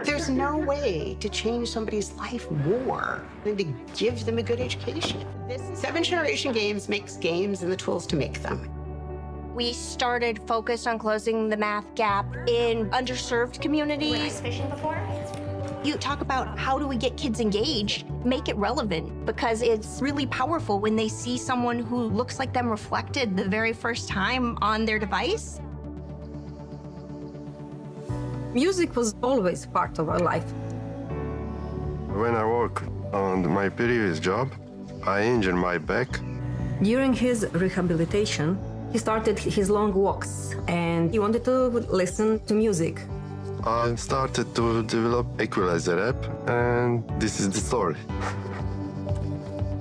There's no way to change somebody's life more than to give them a good education. 7th Generation Games makes games and the tools to make them. We started focused on closing the math gap in underserved communities. Were you fishing before? You talk about how do we get kids engaged, make it relevant, because it's really powerful when they see someone who looks like them reflected the very first time on their device. Music was always part of our life. When I work on my previous job, I injured my back. During his rehabilitation, he started his long walks and he wanted to listen to music. I started to develop Equalizer app, and this is the story.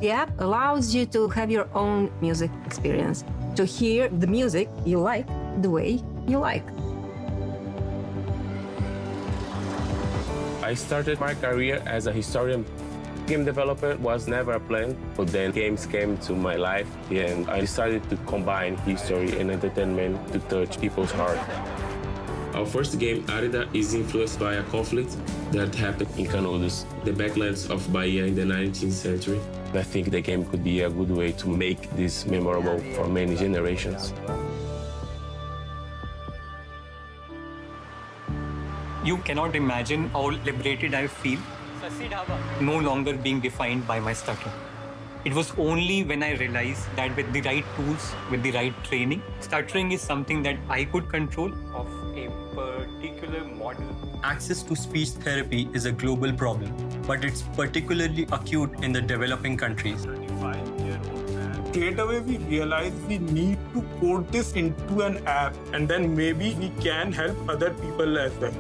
The app allows you to have your own music experience, to hear the music you like the way you like. I started my career as a historian. Game developer was never a plan, but then games came to my life, and I decided to combine history and entertainment to touch people's heart. Our first game, Arida, is influenced by a conflict that happened in Canudos, the backlands of Bahia in the 19th century. I think the game could be a good way to make this memorable for many generations. You cannot imagine how liberated I feel, no longer being defined by my stuttering. It was only when I realized that with the right tools, with the right training, stuttering is something that I could control of a particular model. Access to speech therapy is a global problem, but it's particularly acute in the developing countries. Straight away we realized we need to code this into an app, and then maybe we can help other people as well.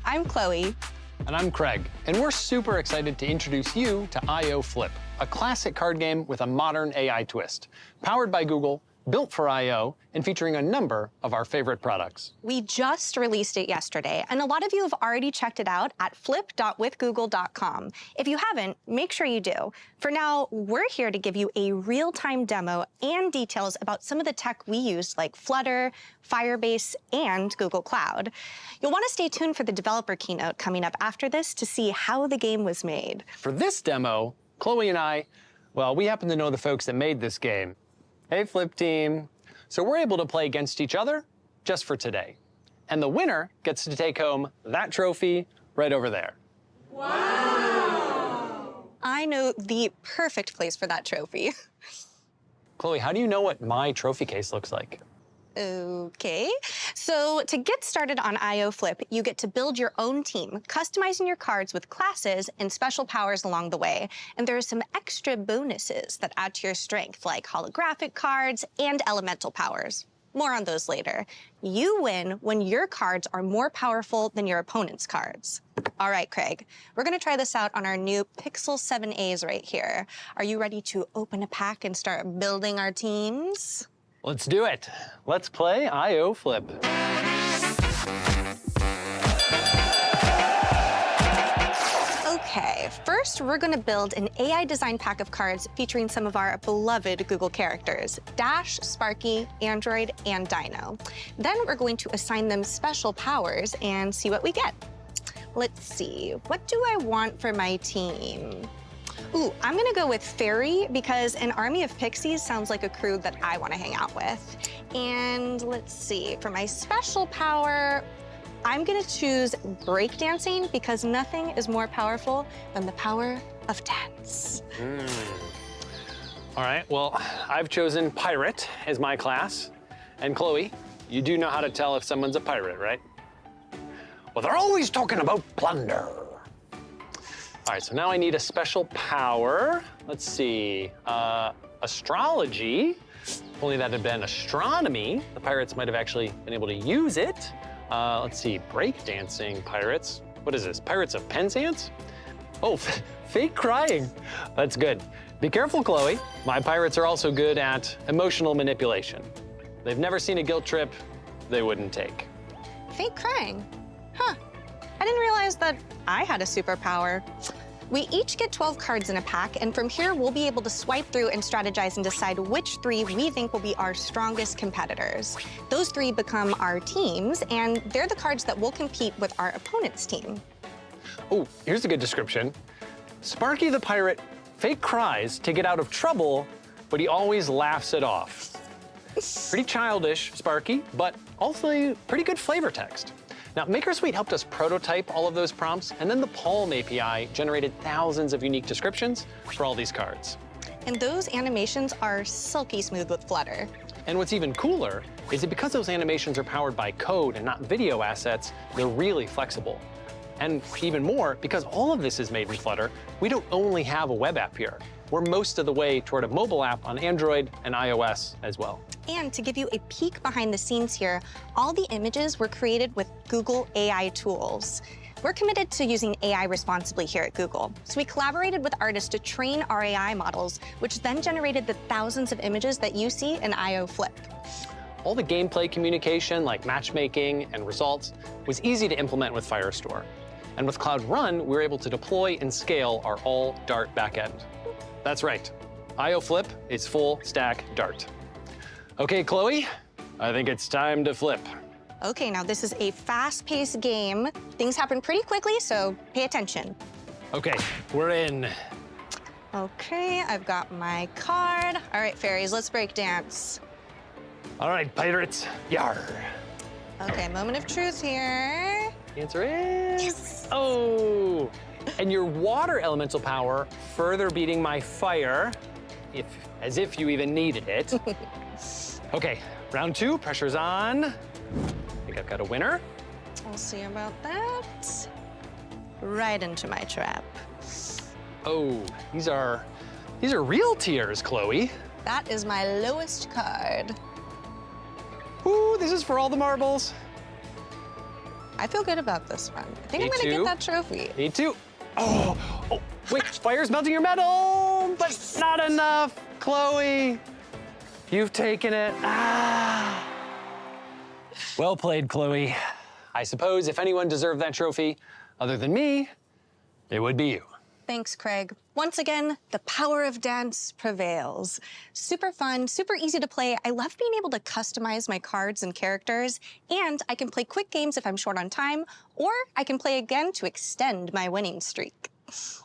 I'm Chloe. And I'm Craig, and we're super excited to introduce you to I/O Flip, a classic card game with a modern AI twist. Powered by Google, built for I/O, and featuring a number of our favorite products. We just released it yesterday, and a lot of you have already checked it out at flip.withgoogle.com. If you haven't, make sure you do. For now, we're here to give you a real-time demo and details about some of the tech we used, like Flutter, Firebase, and Google Cloud. You'll want to stay tuned for the developer keynote coming up after this to see how the game was made. For this demo, Chloe and I, well, we happen to know the folks that made this game. Hey, Flip team. So we're able to play against each other just for today. And the winner gets to take home that trophy right over there. Wow! I know the perfect place for that trophy. Chloe, how do you know what my trophy case looks like? Okay, so to get started on I/O Flip, you get to build your own team, customizing your cards with classes and special powers along the way. And there are some extra bonuses that add to your strength, like holographic cards and elemental powers. More on those later. You win when your cards are more powerful than your opponent's cards. All right, Craig, we're gonna try this out on our new Pixel 7As right here. Are you ready to open a pack and start building our teams? Let's do it. Let's play I/O Flip. Okay, first we're gonna build an AI design pack of cards featuring some of our beloved Google characters, Dash, Sparky, Android, and Dino. Then we're going to assign them special powers and see what we get. Let's see, what do I want for my team? Ooh, I'm gonna go with Fairy because an army of pixies sounds like a crew that I wanna hang out with. And let's see, for my special power, I'm gonna choose breakdancing because nothing is more powerful than the power of dance. All right, well, I've chosen Pirate as my class. And Chloe, you do know how to tell if someone's a pirate, right? Well, they're always talking about plunder. All right, so now I need a special power. Let's see, astrology. If only that had been astronomy, the pirates might have actually been able to use it. Let's see, breakdancing pirates. What is this, Pirates of Penzance? Oh, fake crying. That's good. Be careful, Chloe. My pirates are also good at emotional manipulation. They've never seen a guilt trip they wouldn't take. Fake crying. Huh. I didn't realize that I had a superpower. We each get 12 cards in a pack, and from here, we'll be able to swipe through and strategize and decide which 3 we think will be our strongest competitors. Those 3 become our teams, and they're the cards that will compete with our opponent's team. Oh, here's a good description. Sparky the pirate fake cries to get out of trouble, but he always laughs it off. Pretty childish, Sparky, but also pretty good flavor text. Now, MakerSuite helped us prototype all of those prompts, and then the Palm API generated thousands of unique descriptions for all these cards. And those animations are silky smooth with Flutter. And what's even cooler is that because those animations are powered by code and not video assets, they're really flexible. And even more, because all of this is made in Flutter, we don't only have a web app here. We're most of the way toward a mobile app on Android and iOS as well. And to give you a peek behind the scenes here, all the images were created with Google AI tools. We're committed to using AI responsibly here at Google. So we collaborated with artists to train our AI models, which then generated the thousands of images that you see in I/O Flip. All the gameplay communication, like matchmaking and results, was easy to implement with Firestore. And with Cloud Run, we were able to deploy and scale our all Dart backend. That's right, I/O Flip is full stack Dart. Okay, Chloe, I think it's time to flip. Okay, now this is a fast-paced game. Things happen pretty quickly, so pay attention. Okay, we're in. Okay, I've got my card. All right, fairies, let's break dance. All right, pirates, yar. Okay, moment of truth here. The answer is, oh, and your water elemental power further beating my fire, as if you even needed it. Okay, round 2, pressure's on. I think I've got a winner. We'll see about that. Right into my trap. Oh, these are real tears, Chloe. That is my lowest card. Ooh, this is for all the marbles. I feel good about this one. I think Me I'm gonna too. get that trophy. Me too. Oh, wait, fire's melting your metal, but not enough, Chloe. You've taken it. Ah. Well played, Chloe. I suppose if anyone deserved that trophy, other than me, it would be you. Thanks, Craig. Once again, the power of dance prevails. Super fun, super easy to play. I love being able to customize my cards and characters, and I can play quick games if I'm short on time, or I can play again to extend my winning streak.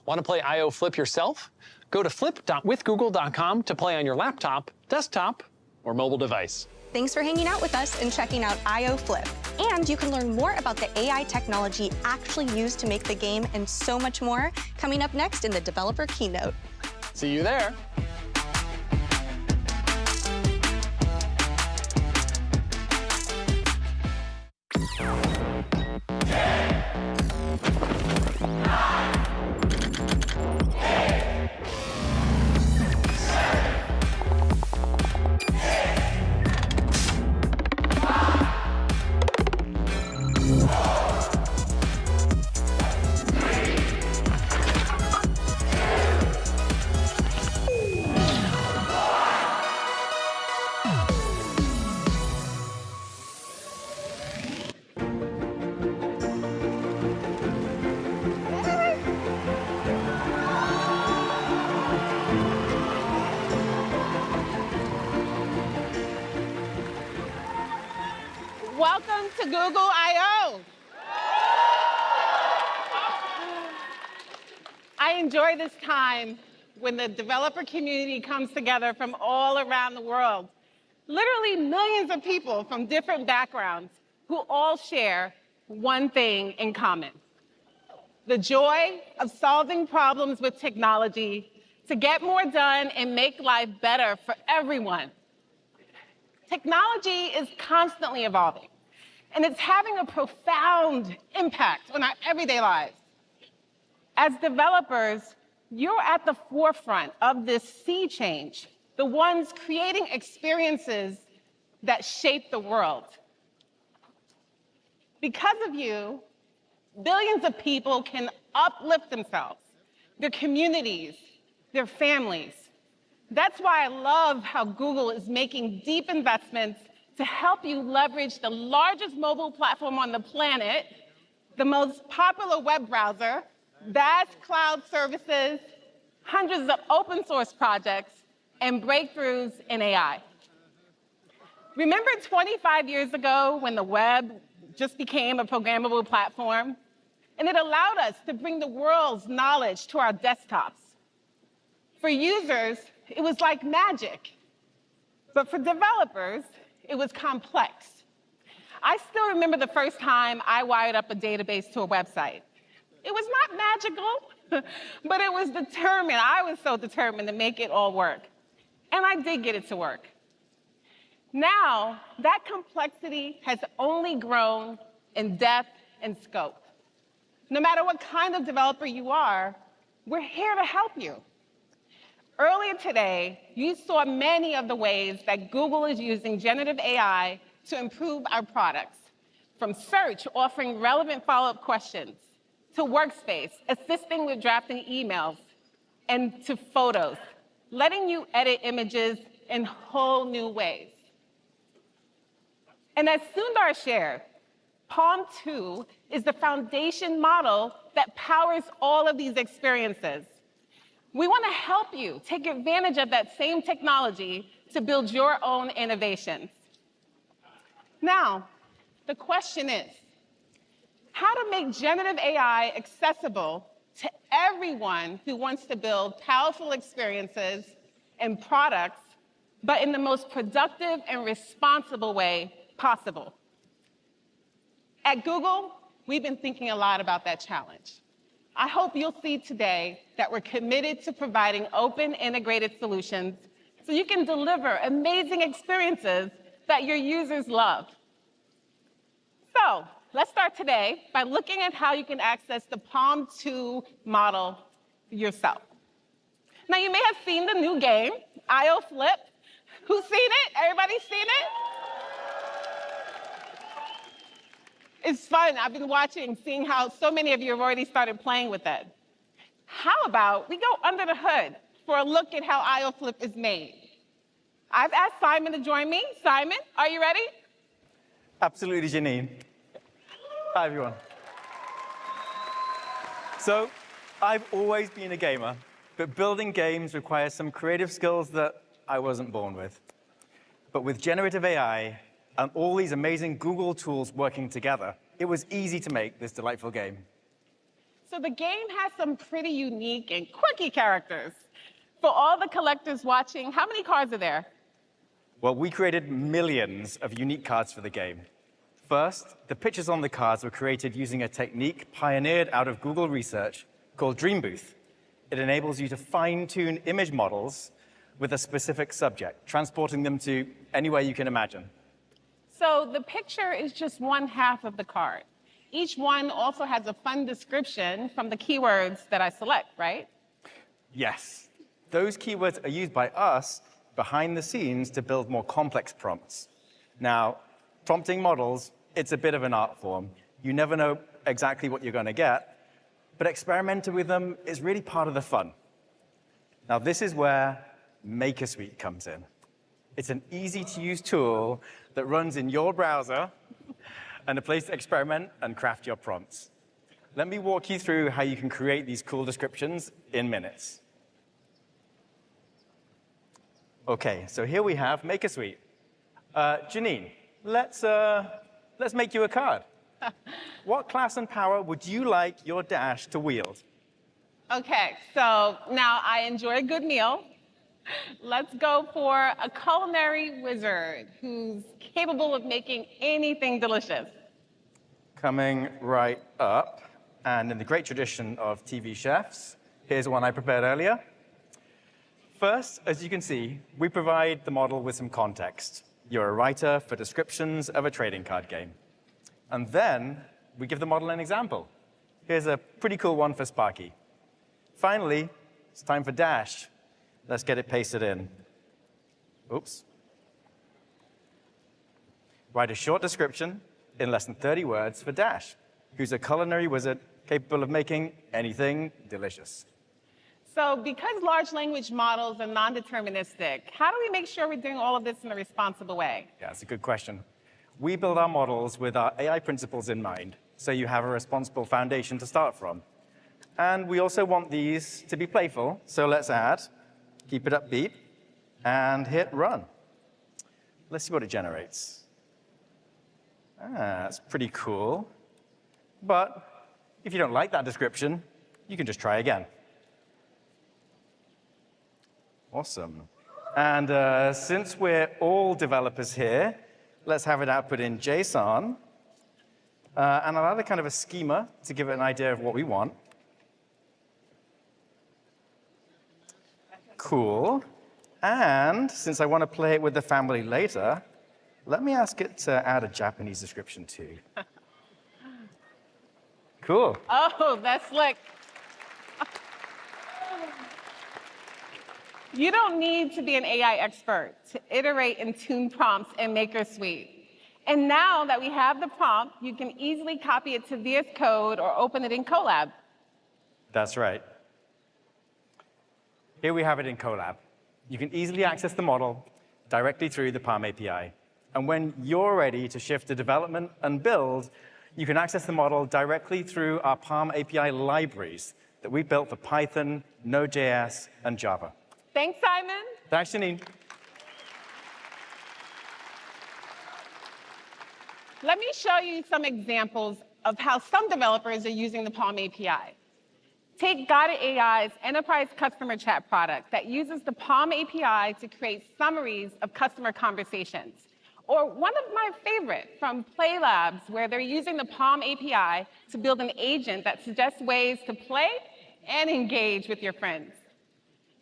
Want to play I/O Flip yourself? Go to flip.withgoogle.com to play on your laptop, desktop, or mobile device. Thanks for hanging out with us and checking out I/O Flip. And you can learn more about the AI technology actually used to make the game and so much more coming up next in the developer keynote. See you there. Welcome to Google I/O. I enjoy this time when the developer community comes together from all around the world. Literally millions of people from different backgrounds who all share one thing in common: the joy of solving problems with technology to get more done and make life better for everyone. Technology is constantly evolving, and it's having a profound impact on our everyday lives. As developers, you're at the forefront of this sea change, the ones creating experiences that shape the world. Because of you, billions of people can uplift themselves, their communities, their families. That's why I love how Google is making deep investments to help you leverage the largest mobile platform on the planet, the most popular web browser, vast cloud services, hundreds of open source projects, and breakthroughs in AI. Remember 25 years ago when the web just became a programmable platform? And it allowed us to bring the world's knowledge to our desktops. For users, it was like magic. But for developers, it was complex. I still remember the first time I wired up a database to a website. It was not magical, but it was determined. I was so determined to make it all work. And I did get it to work. Now, that complexity has only grown in depth and scope. No matter what kind of developer you are, we're here to help you. Earlier today, you saw many of the ways that Google is using generative AI to improve our products, from search offering relevant follow-up questions, to Workspace assisting with drafting emails, and to Photos, letting you edit images in whole new ways. And as Sundar shared, Palm 2 is the foundation model that powers all of these experiences. We want to help you take advantage of that same technology to build your own innovations. Now, the question is, how to make generative AI accessible to everyone who wants to build powerful experiences and products, but in the most productive and responsible way possible. At Google, we've been thinking a lot about that challenge. I hope you'll see today that we're committed to providing open, integrated solutions so you can deliver amazing experiences that your users love. So let's start today by looking at how you can access the Palm 2 model yourself. Now, you may have seen the new game, IO Flip. Who's seen it? Everybody seen it? It's fun. I've been watching, seeing how so many of you have already started playing with it. How about we go under the hood for a look at how IO Flip is made? I've asked Simon to join me. Simon, are you ready? Absolutely, Janine. Hi, everyone. So, I've always been a gamer, but building games requires some creative skills that I wasn't born with. But with generative AI and all these amazing Google tools working together, it was easy to make this delightful game. So the game has some pretty unique and quirky characters. For all the collectors watching, how many cards are there? Well, we created millions of unique cards for the game. First, the pictures on the cards were created using a technique pioneered out of Google research called Dream Booth. It enables you to fine-tune image models with a specific subject, transporting them to anywhere you can imagine. So the picture is just one half of the card. Each one also has a fun description from the keywords that I select, right? Yes. Those keywords are used by us behind the scenes to build more complex prompts. Now, prompting models, it's a bit of an art form. You never know exactly what you're going to get, but experimenting with them is really part of the fun. Now, this is where MakerSuite comes in. It's an easy-to-use tool that runs in your browser and a place to experiment and craft your prompts. Let me walk you through how you can create these cool descriptions in minutes. OK, so here we have MakerSuite. Janine, let's make you a card. What class and power would you like your dash to wield? Okay, so now I enjoy a good meal. Let's go for a culinary wizard who's capable of making anything delicious. Coming right up, and in the great tradition of TV chefs, here's one I prepared earlier. First, as you can see, we provide the model with some context. You're a writer for descriptions of a trading card game. And then we give the model an example. Here's a pretty cool one for Sparky. Finally, it's time for Dash. Let's get it pasted in. Oops. Write a short description in less than 30 words for Dash, who's a culinary wizard capable of making anything delicious. So because large language models are non-deterministic, how do we make sure we're doing all of this in a responsible way? Yeah, it's a good question. We build our models with our AI principles in mind, so you have a responsible foundation to start from. And we also want these to be playful, so let's add, keep it upbeat, and hit run. Let's see what it generates. That's pretty cool. But if you don't like that description, you can just try again. Awesome. And since we're all developers here, let's have it output in JSON. And I'll add a kind of a schema to give it an idea of what we want. Cool. And since I want to play it with the family later, let me ask it to add a Japanese description too. Cool. Oh, that's slick. You don't need to be an AI expert to iterate and tune prompts in MakerSuite. And now that we have the prompt, you can easily copy it to VS Code or open it in Colab. That's right. Here we have it in Colab. You can easily access the model directly through the Palm API. And when you're ready to shift to development and build, you can access the model directly through our Palm API libraries that we built for Python, Node.js, and Java. Thanks, Simon. Thanks, Janine. Let me show you some examples of how some developers are using the Palm API. Take Guided AI's enterprise customer chat product that uses the Palm API to create summaries of customer conversations. Or one of my favorite from Play Labs, where they're using the Palm API to build an agent that suggests ways to play and engage with your friends.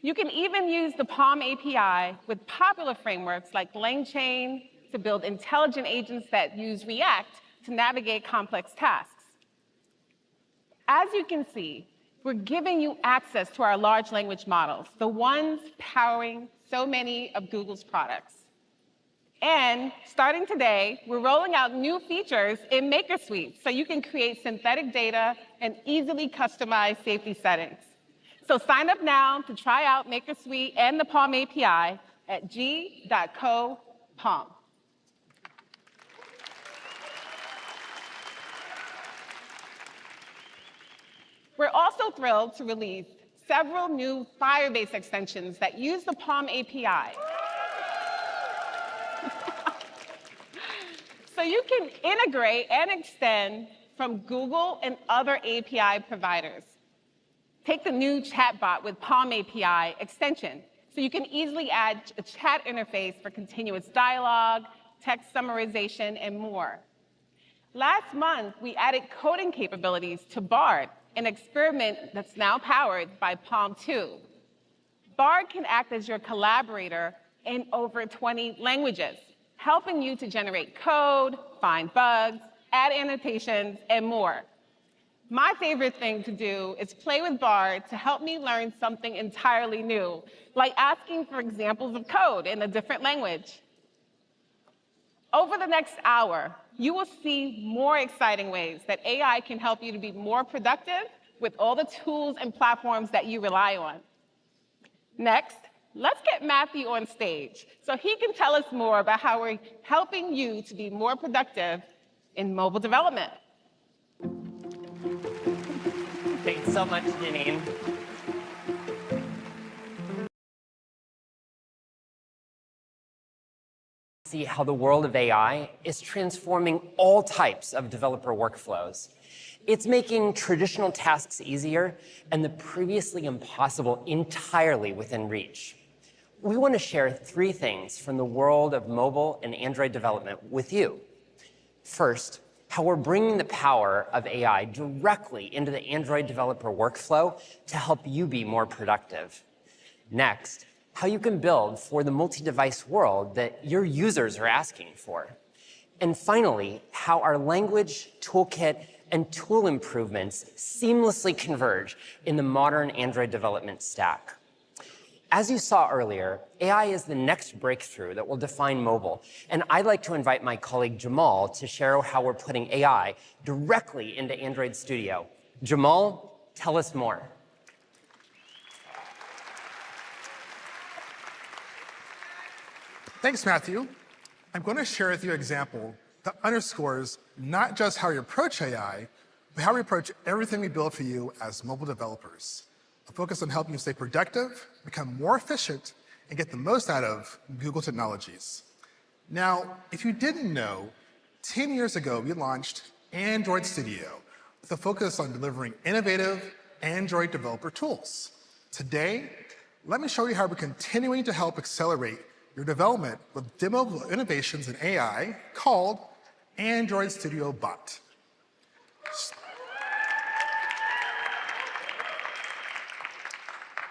You can even use the Palm API with popular frameworks like LangChain to build intelligent agents that use React to navigate complex tasks. As you can see, we're giving you access to our large language models, the ones powering so many of Google's products. And starting today, we're rolling out new features in MakerSuite so you can create synthetic data and easily customize safety settings. So sign up now to try out MakerSuite and the Palm API at g.co/palm. We're also thrilled to release several new Firebase extensions that use the Palm API. So you can integrate and extend from Google and other API providers. Take the new chatbot with Palm API extension, so you can easily add a chat interface for continuous dialogue, text summarization, and more. Last month, we added coding capabilities to Bard, an experiment that's now powered by Palm 2. Bard can act as your collaborator in over 20 languages, helping you to generate code, find bugs, add annotations, and more. My favorite thing to do is play with Bard to help me learn something entirely new, like asking for examples of code in a different language. Over the next hour, you will see more exciting ways that AI can help you to be more productive with all the tools and platforms that you rely on. Next, let's get Matthew on stage so he can tell us more about how we're helping you to be more productive in mobile development. Thanks so much, Janine. see how the world of AI is transforming all types of developer workflows. It's making traditional tasks easier and the previously impossible entirely within reach. We want to share 3 things from the world of mobile and Android development with you. First, how we're bringing the power of AI directly into the Android developer workflow to help you be more productive. Next, how you can build for the multi-device world that your users are asking for. And finally, how our language, toolkit, and tool improvements seamlessly converge in the modern Android development stack. As you saw earlier, AI is the next breakthrough that will define mobile, and I'd like to invite my colleague Jamal to share how we're putting AI directly into Android Studio. Jamal, tell us more. Thanks, Matthew. I'm going to share with you an example that underscores not just how we approach AI, but how we approach everything we build for you as mobile developers. A focus on helping you stay productive, become more efficient, and get the most out of Google technologies. Now, if you didn't know, 10 years ago, we launched Android Studio with a focus on delivering innovative Android developer tools. Today, let me show you how we're continuing to help accelerate your development with demo innovations in AI called Android Studio Bot.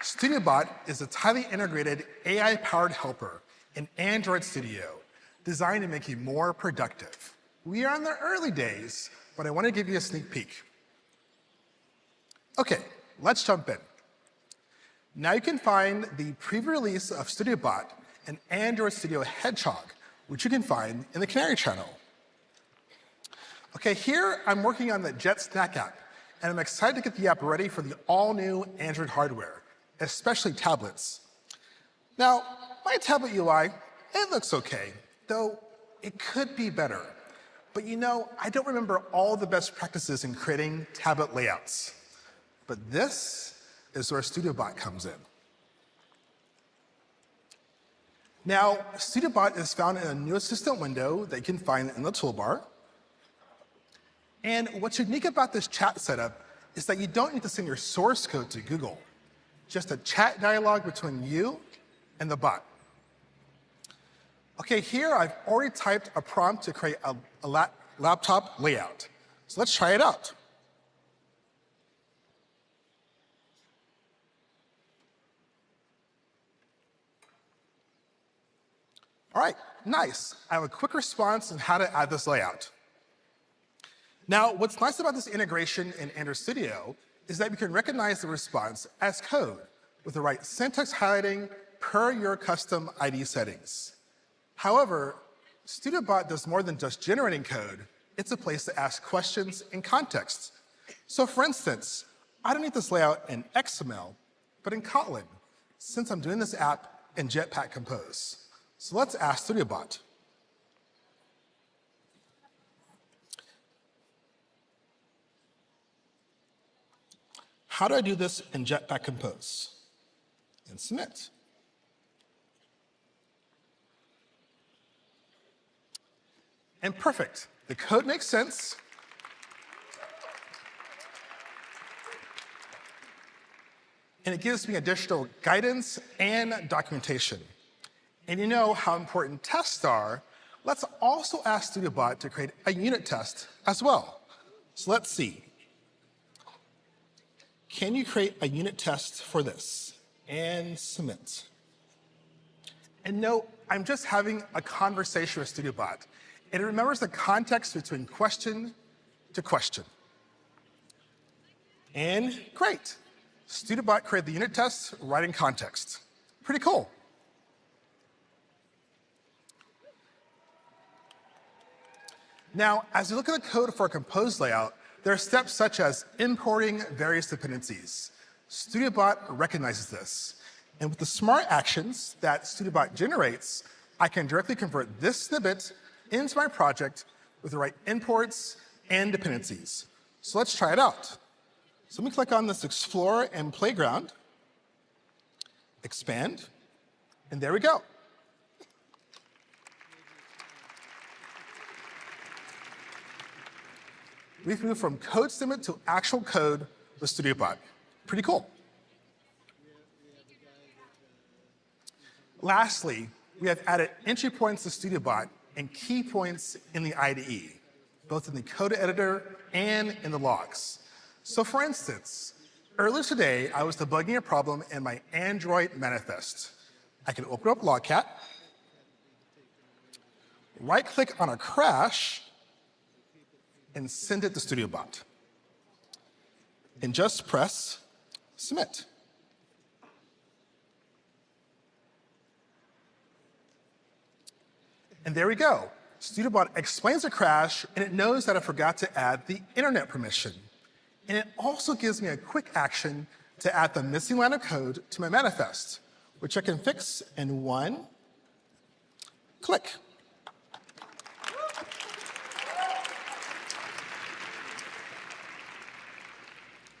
StudioBot is a tightly integrated AI-powered helper in Android Studio designed to make you more productive. We are in the early days, but I want to give you a sneak peek. Okay, let's jump in. Now you can find the preview release of StudioBot and Android Studio Hedgehog, which you can find in the Canary channel. Okay, here I'm working on the Jet Snack app, and I'm excited to get the app ready for the all-new Android hardware, especially tablets. Now, my tablet UI, it looks okay, though it could be better. But you know, I don't remember all the best practices in creating tablet layouts. But this is where StudioBot comes in. Now, StudioBot is found in a new assistant window that you can find in the toolbar. And what's unique about this chat setup is that you don't need to send your source code to Google, just a chat dialogue between you and the bot. Okay, here I've already typed a prompt to create a laptop layout. So let's try it out. All right, nice. I have a quick response on how to add this layout. Now, what's nice about this integration in Android Studio is that we can recognize the response as code with the right syntax highlighting per your custom ID settings. However, StudioBot does more than just generating code. It's a place to ask questions in context. So for instance, I don't need this layout in XML, but in Kotlin, since I'm doing this app in Jetpack Compose. So let's ask StudioBot. How do I do this in Jetpack Compose? And submit. And perfect. The code makes sense. And it gives me additional guidance and documentation. And you know how important tests are. Let's also ask StudioBot to create a unit test as well. So let's see. Can you create a unit test for this? And submit. And note, I'm just having a conversation with StudioBot. And it remembers the context between question to question. And great. StudioBot created the unit test right in context. Pretty cool. Now, as you look at the code for a Compose layout, there are steps such as importing various dependencies. StudioBot recognizes this. And with the smart actions that StudioBot generates, I can directly convert this snippet into my project with the right imports and dependencies. So let's try it out. So let me click on this Explorer and Playground, expand, and there we go. we've moved from code submit to actual code with StudioBot. Pretty cool. Lastly, we have added entry points to StudioBot and key points in the IDE, both in the code editor and in the logs. So for instance, earlier today, I was debugging a problem in my Android manifest. I can open up Logcat, right-click on a crash, and send it to StudioBot. And just press submit. And there we go. StudioBot explains the crash, and it knows that I forgot to add the internet permission. And it also gives me a quick action to add the missing line of code to my manifest, which I can fix in one click.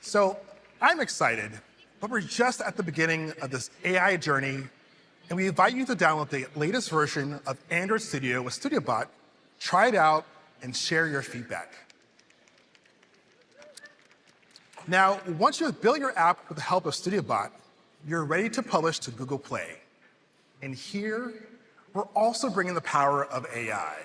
So I'm excited, but we're just at the beginning of this AI journey, and we invite you to download the latest version of Android Studio with StudioBot, try it out, and share your feedback. Now, once you have built your app with the help of StudioBot, you're ready to publish to Google Play. And here, we're also bringing the power of AI.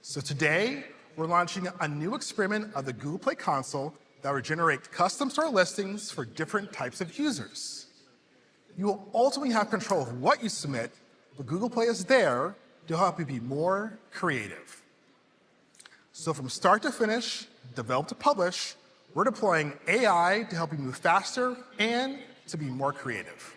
So today, we're launching a new experiment of the Google Play console that will generate custom store listings for different types of users. You will ultimately have control of what you submit, but Google Play is there to help you be more creative. So from start to finish, develop to publish, we're deploying AI to help you move faster and to be more creative.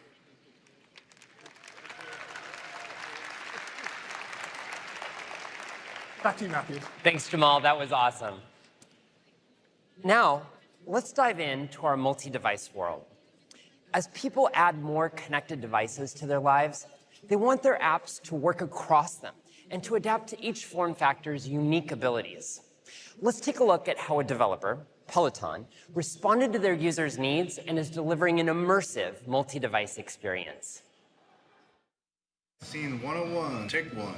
Back to you, Matthew. Thanks, Jamal. That was awesome. Now, let's dive into our multi-device world. As people add more connected devices to their lives, they want their apps to work across them and to adapt to each form factor's unique abilities. Let's take a look at how a developer, Peloton, responded to their users' needs and is delivering an immersive multi-device experience. Scene 101, take one.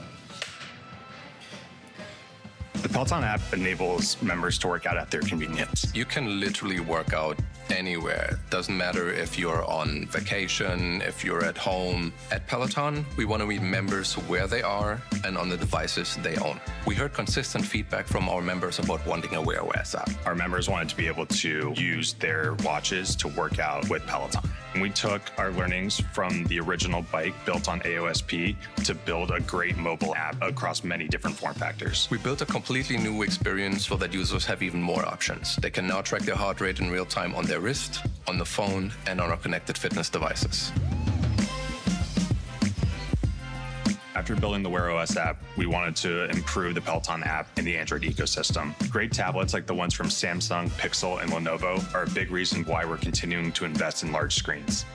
The Peloton app enables members to work out at their convenience. You can literally work out anywhere. Doesn't matter if you're on vacation, if you're at home. At Peloton, we want to meet members where they are and on the devices they own. We heard consistent feedback from our members about wanting a Wear OS app. Our members wanted to be able to use their watches to work out with Peloton. And we took our learnings from the original bike built on AOSP to build a great mobile app across many different form factors. We built a completely new experience so that users have even more options. They can now track their heart rate in real time on their wrist, on the phone, and on our connected fitness devices. After building the Wear OS app, we wanted to improve the Peloton app in the Android ecosystem. Great tablets like the ones from Samsung, Pixel, and Lenovo are a big reason why we're continuing to invest in large screens.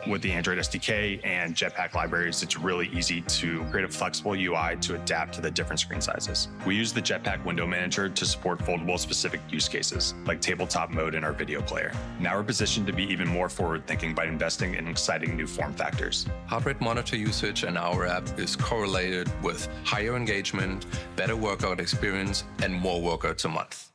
With the Android SDK and Jetpack libraries, it's really easy to create a flexible UI to adapt to the different screen sizes. We use the Jetpack window manager to support foldable specific use cases, like tabletop mode in our video player. Now we're positioned to be even more forward-thinking by investing in exciting new form factors. Heart rate monitor usage in our app is correlated with higher engagement, better workout experience, and more workouts a month.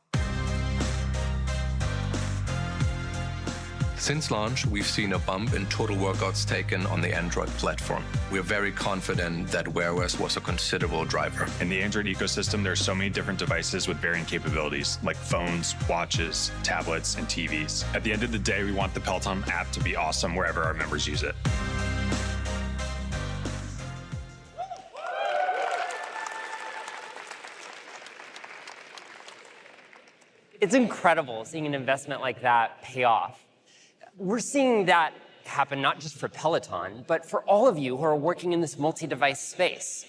Since launch, we've seen a bump in total workouts taken on the Android platform. We're very confident that Wear OS was a considerable driver. In the Android ecosystem, there are so many different devices with varying capabilities, like phones, watches, tablets, and TVs. At the end of the day, we want the Peloton app to be awesome wherever our members use it. It's incredible seeing an investment like that pay off. We're seeing that happen not just for Peloton, but for all of you who are working in this multi-device space.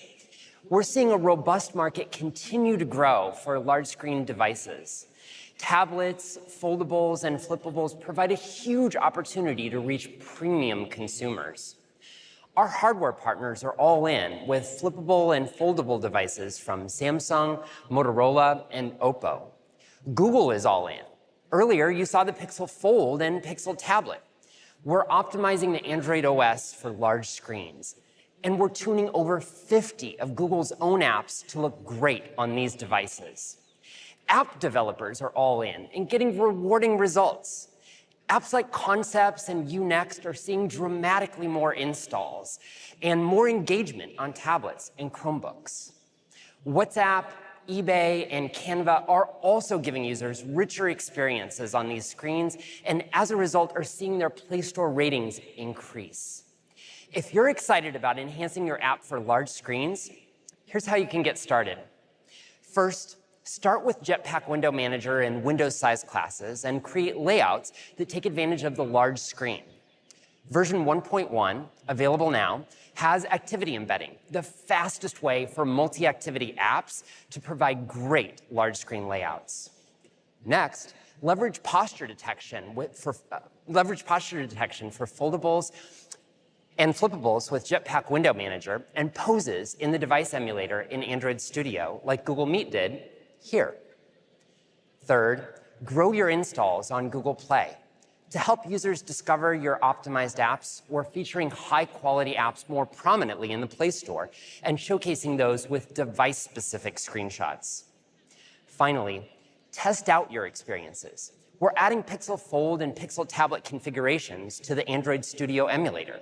We're seeing a robust market continue to grow for large screen devices. Tablets, foldables, and flippables provide a huge opportunity to reach premium consumers. Our hardware partners are all in with flippable and foldable devices from Samsung, Motorola, and Oppo. Google is all in. Earlier, you saw the Pixel Fold and Pixel Tablet. We're optimizing the Android OS for large screens. And we're tuning over 50 of Google's own apps to look great on these devices. App developers are all in and getting rewarding results. Apps like Concepts and Unext are seeing dramatically more installs and more engagement on tablets and Chromebooks. WhatsApp, eBay, and Canva are also giving users richer experiences on these screens, and as a result are seeing their Play Store ratings increase. If you're excited about enhancing your app for large screens, here's how you can get started. First, start with Jetpack Window Manager and Windows size classes and create layouts that take advantage of the large screen. Version 1.1, available now, has activity embedding, the fastest way for multi-activity apps to provide great large screen layouts. Next, leverage posture detection for foldables and flippables with Jetpack Window Manager and poses in the device emulator in Android Studio, like Google Meet did here. Third, grow your installs on Google Play. To help users discover your optimized apps, we're featuring high-quality apps more prominently in the Play Store and showcasing those with device-specific screenshots. Finally, test out your experiences. We're adding Pixel Fold and Pixel Tablet configurations to the Android Studio emulator.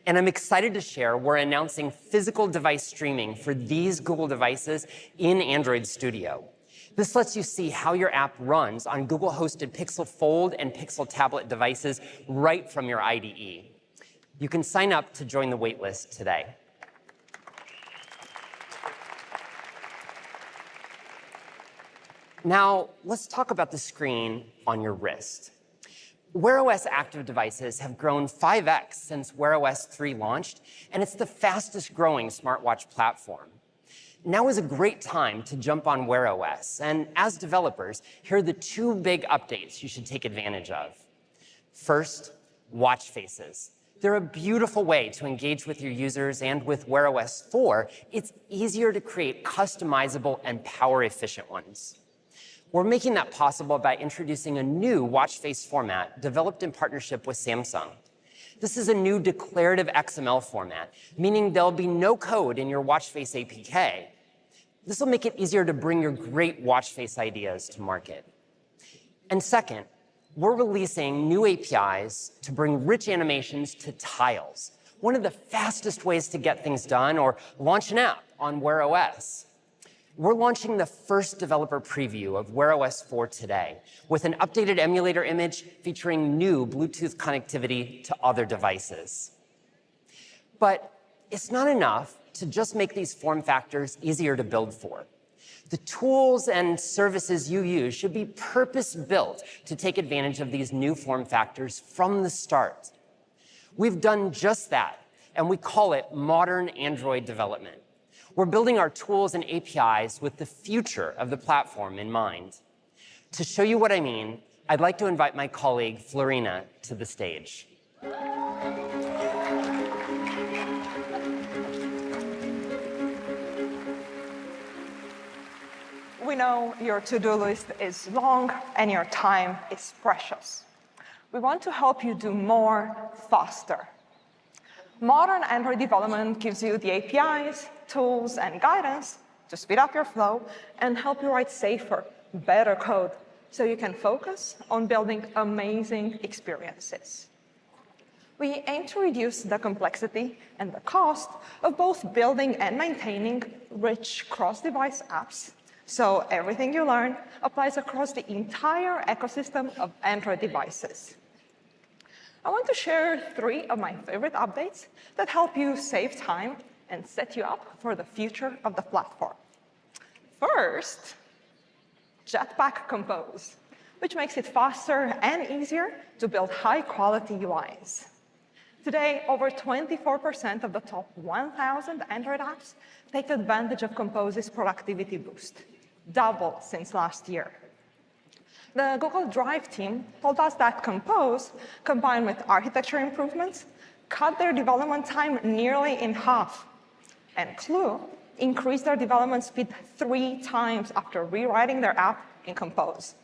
And I'm excited to share we're announcing physical device streaming for these Google devices in Android Studio. This lets you see how your app runs on Google-hosted Pixel Fold and Pixel Tablet devices right from your IDE. You can sign up to join the waitlist today. Now, let's talk about the screen on your wrist. Wear OS active devices have grown 5x since Wear OS 3 launched, and it's the fastest growing smartwatch platform. Now is a great time to jump on Wear OS, and as developers, here are the two big updates you should take advantage of. First, watch faces. They're a beautiful way to engage with your users, and with Wear OS 4, it's easier to create customizable and power-efficient ones. We're making that possible by introducing a new watch face format developed in partnership with Samsung. This is a new declarative XML format, meaning there'll be no code in your watch face APK. This will make it easier to bring your great watch face ideas to market. And second, we're releasing new APIs to bring rich animations to tiles, one of the fastest ways to get things done or launch an app on Wear OS. We're launching the first developer preview of Wear OS 4 today, with an updated emulator image featuring new Bluetooth connectivity to other devices. But it's not enough to just make these form factors easier to build for. The tools and services you use should be purpose-built to take advantage of these new form factors from the start. We've done just that, and we call it modern Android development. We're building our tools and APIs with the future of the platform in mind. To show you what I mean, I'd like to invite my colleague, Florina, to the stage. We know your to-do list is long and your time is precious. We want to help you do more faster. Modern Android development gives you the APIs, tools, and guidance to speed up your flow and help you write safer, better code so you can focus on building amazing experiences. We aim to reduce the complexity and the cost of both building and maintaining rich cross-device apps, so everything you learn applies across the entire ecosystem of Android devices. I want to share 3 of my favorite updates that help you save time and set you up for the future of the platform. First, Jetpack Compose, which makes it faster and easier to build high-quality UIs. Today, over 24% of the top 1,000 Android apps take advantage of Compose's productivity boost, double since last year. The Google Drive team told us that Compose, combined with architecture improvements, cut their development time nearly in half. And Clue increased their development speed 3 times after rewriting their app in Compose.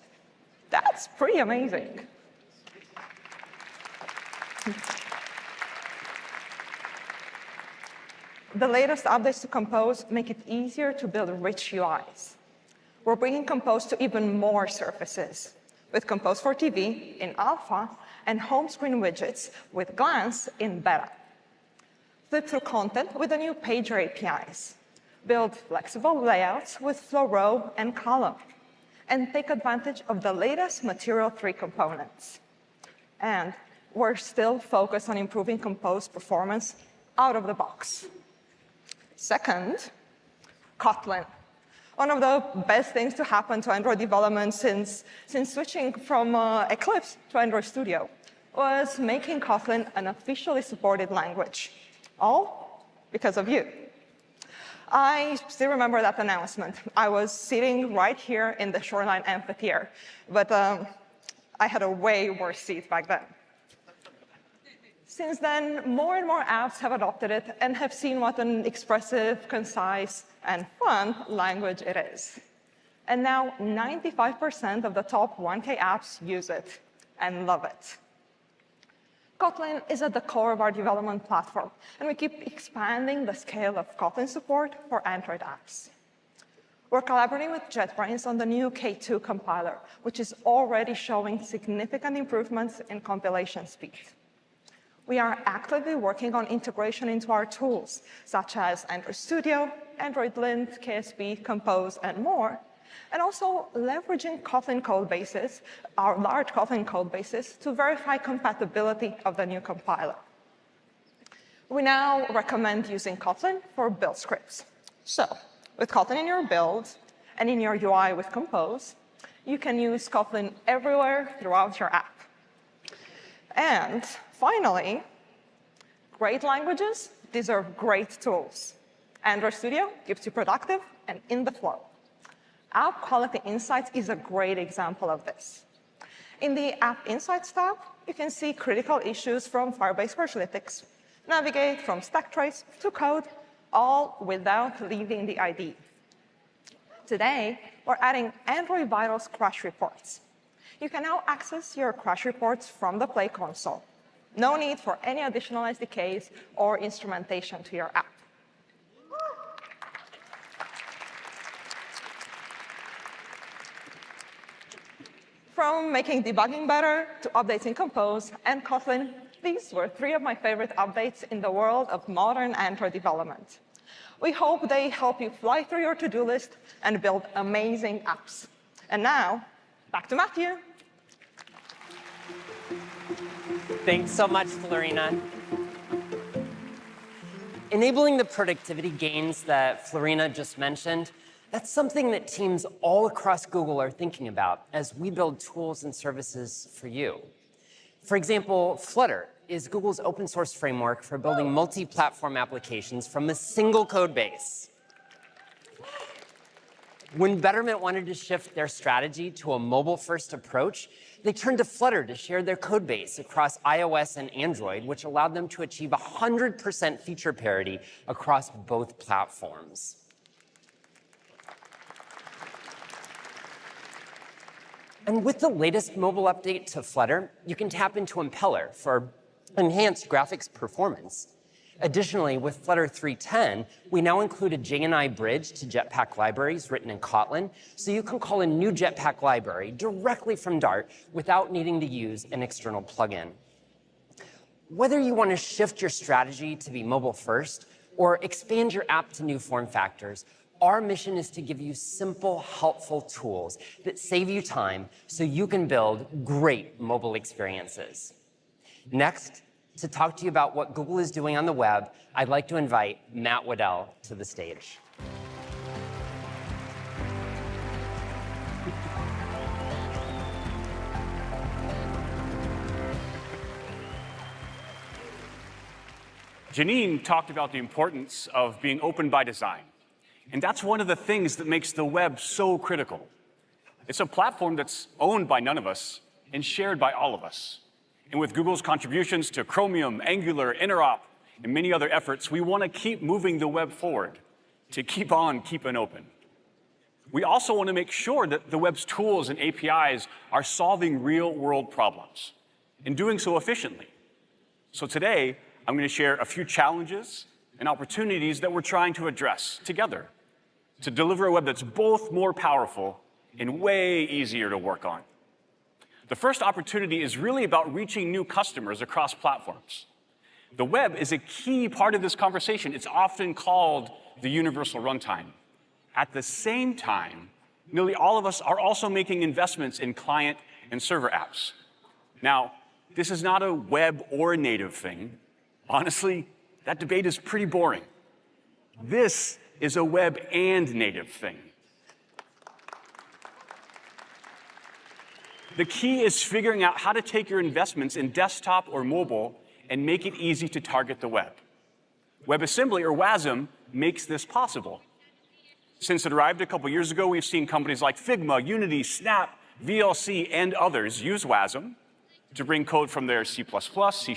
That's pretty amazing. the latest updates to Compose make it easier to build rich UIs. We're bringing Compose to even more surfaces, with Compose for TV in alpha and home screen widgets with Glance in beta. Flip through content with the new Pager APIs. Build flexible layouts with flow row and column, and take advantage of the latest Material 3 components. And we're still focused on improving Compose performance out of the box. Second, Kotlin. One of the best things to happen to Android development since switching from Eclipse to Android Studio was making Kotlin an officially supported language, all because of you. I still remember that announcement. I was sitting right here in the Shoreline Amphitheater, but I had a way worse seat back then. Since then, more and more apps have adopted it and have seen what an expressive, concise, and fun language it is. And now 95% of the top 1K apps use it and love it. Kotlin is at the core of our development platform, and we keep expanding the scale of Kotlin support for Android apps. We're collaborating with JetBrains on the new K2 compiler, which is already showing significant improvements in compilation speed. We are actively working on integration into our tools, such as Android Studio, Android Lint, KSP, Compose, and more, and also leveraging Kotlin code bases, our large Kotlin code bases, to verify compatibility of the new compiler. We now recommend using Kotlin for build scripts. So, with Kotlin in your build and in your UI with Compose, you can use Kotlin everywhere throughout your app. And finally, great languages deserve great tools. Android Studio keeps you productive and in the flow. App Quality Insights is a great example of this. In the App Insights tab, you can see critical issues from Firebase Analytics, navigate from stack trace to code, all without leaving the IDE. Today, we're adding Android Vitals crash reports. You can now access your crash reports from the Play console. No need for any additional SDKs or instrumentation to your app. From making debugging better to updates in Compose and Kotlin, these were 3 of my favorite updates in the world of modern Android development. We hope they help you fly through your to-do list and build amazing apps. And now, back to Matthew. Thanks so much, Florina. Enabling the productivity gains that Florina just mentioned, that's something that teams all across Google are thinking about as we build tools and services for you. For example, Flutter is Google's open source framework for building multi-platform applications from a single code base. When Betterment wanted to shift their strategy to a mobile-first approach, they turned to Flutter to share their code base across iOS and Android, which allowed them to achieve 100% feature parity across both platforms. And with the latest mobile update to Flutter, you can tap into Impeller for enhanced graphics performance. Additionally, with Flutter 3.10, we now include a JNI bridge to Jetpack libraries written in Kotlin, so you can call a new Jetpack library directly from Dart without needing to use an external plugin. Whether you want to shift your strategy to be mobile first or expand your app to new form factors, our mission is to give you simple, helpful tools that save you time so you can build great mobile experiences. Next, to talk to you about what Google is doing on the web, I'd like to invite Matt Waddell to the stage. Janine talked about the importance of being open by design. And that's one of the things that makes the web so critical. It's a platform that's owned by none of us and shared by all of us. And with Google's contributions to Chromium, Angular, Interop, and many other efforts, we want to keep moving the web forward, to keep on keeping open. We also want to make sure that the web's tools and APIs are solving real-world problems and doing so efficiently. So today, I'm going to share a few challenges and opportunities that we're trying to address together to deliver a web that's both more powerful and way easier to work on. The first opportunity is really about reaching new customers across platforms. The web is a key part of this conversation. It's often called the universal runtime. At the same time, nearly all of us are also making investments in client and server apps. Now, this is not a web or a native thing. Honestly, that debate is pretty boring. This is a web and native thing. The key is figuring out how to take your investments in desktop or mobile and make it easy to target the web. WebAssembly, or WASM, makes this possible. Since it arrived a couple years ago, we've seen companies like Figma, Unity, Snap, VLC, and others use WASM to bring code from their C++, C#,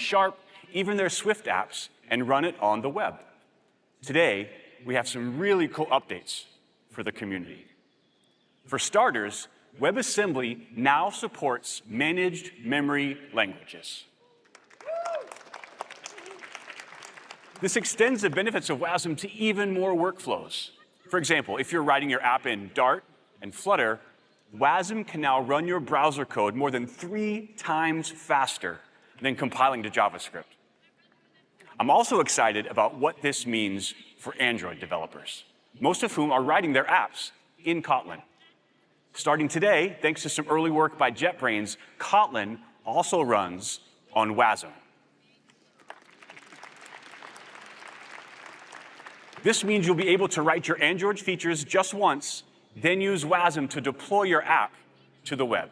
even their Swift apps, and run it on the web. Today, we have some really cool updates for the community. For starters, WebAssembly now supports managed memory languages. This extends the benefits of WASM to even more workflows. For example, if you're writing your app in Dart and Flutter, WASM can now run your browser code more than 3 times faster than compiling to JavaScript. I'm also excited about what this means for Android developers, most of whom are writing their apps in Kotlin. Starting today, thanks to some early work by JetBrains, Kotlin also runs on WASM. This means you'll be able to write your Android features just once, then use WASM to deploy your app to the web.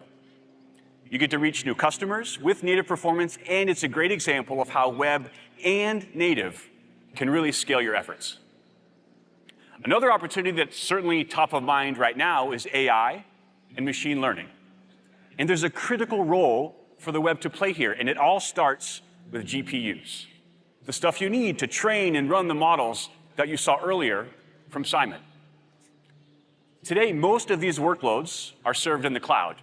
You get to reach new customers with native performance, and it's a great example of how web and native can really scale your efforts. Another opportunity that's certainly top of mind right now is AI and machine learning. And there's a critical role for the web to play here, and it all starts with GPUs, the stuff you need to train and run the models that you saw earlier from Simon. Today, most of these workloads are served in the cloud,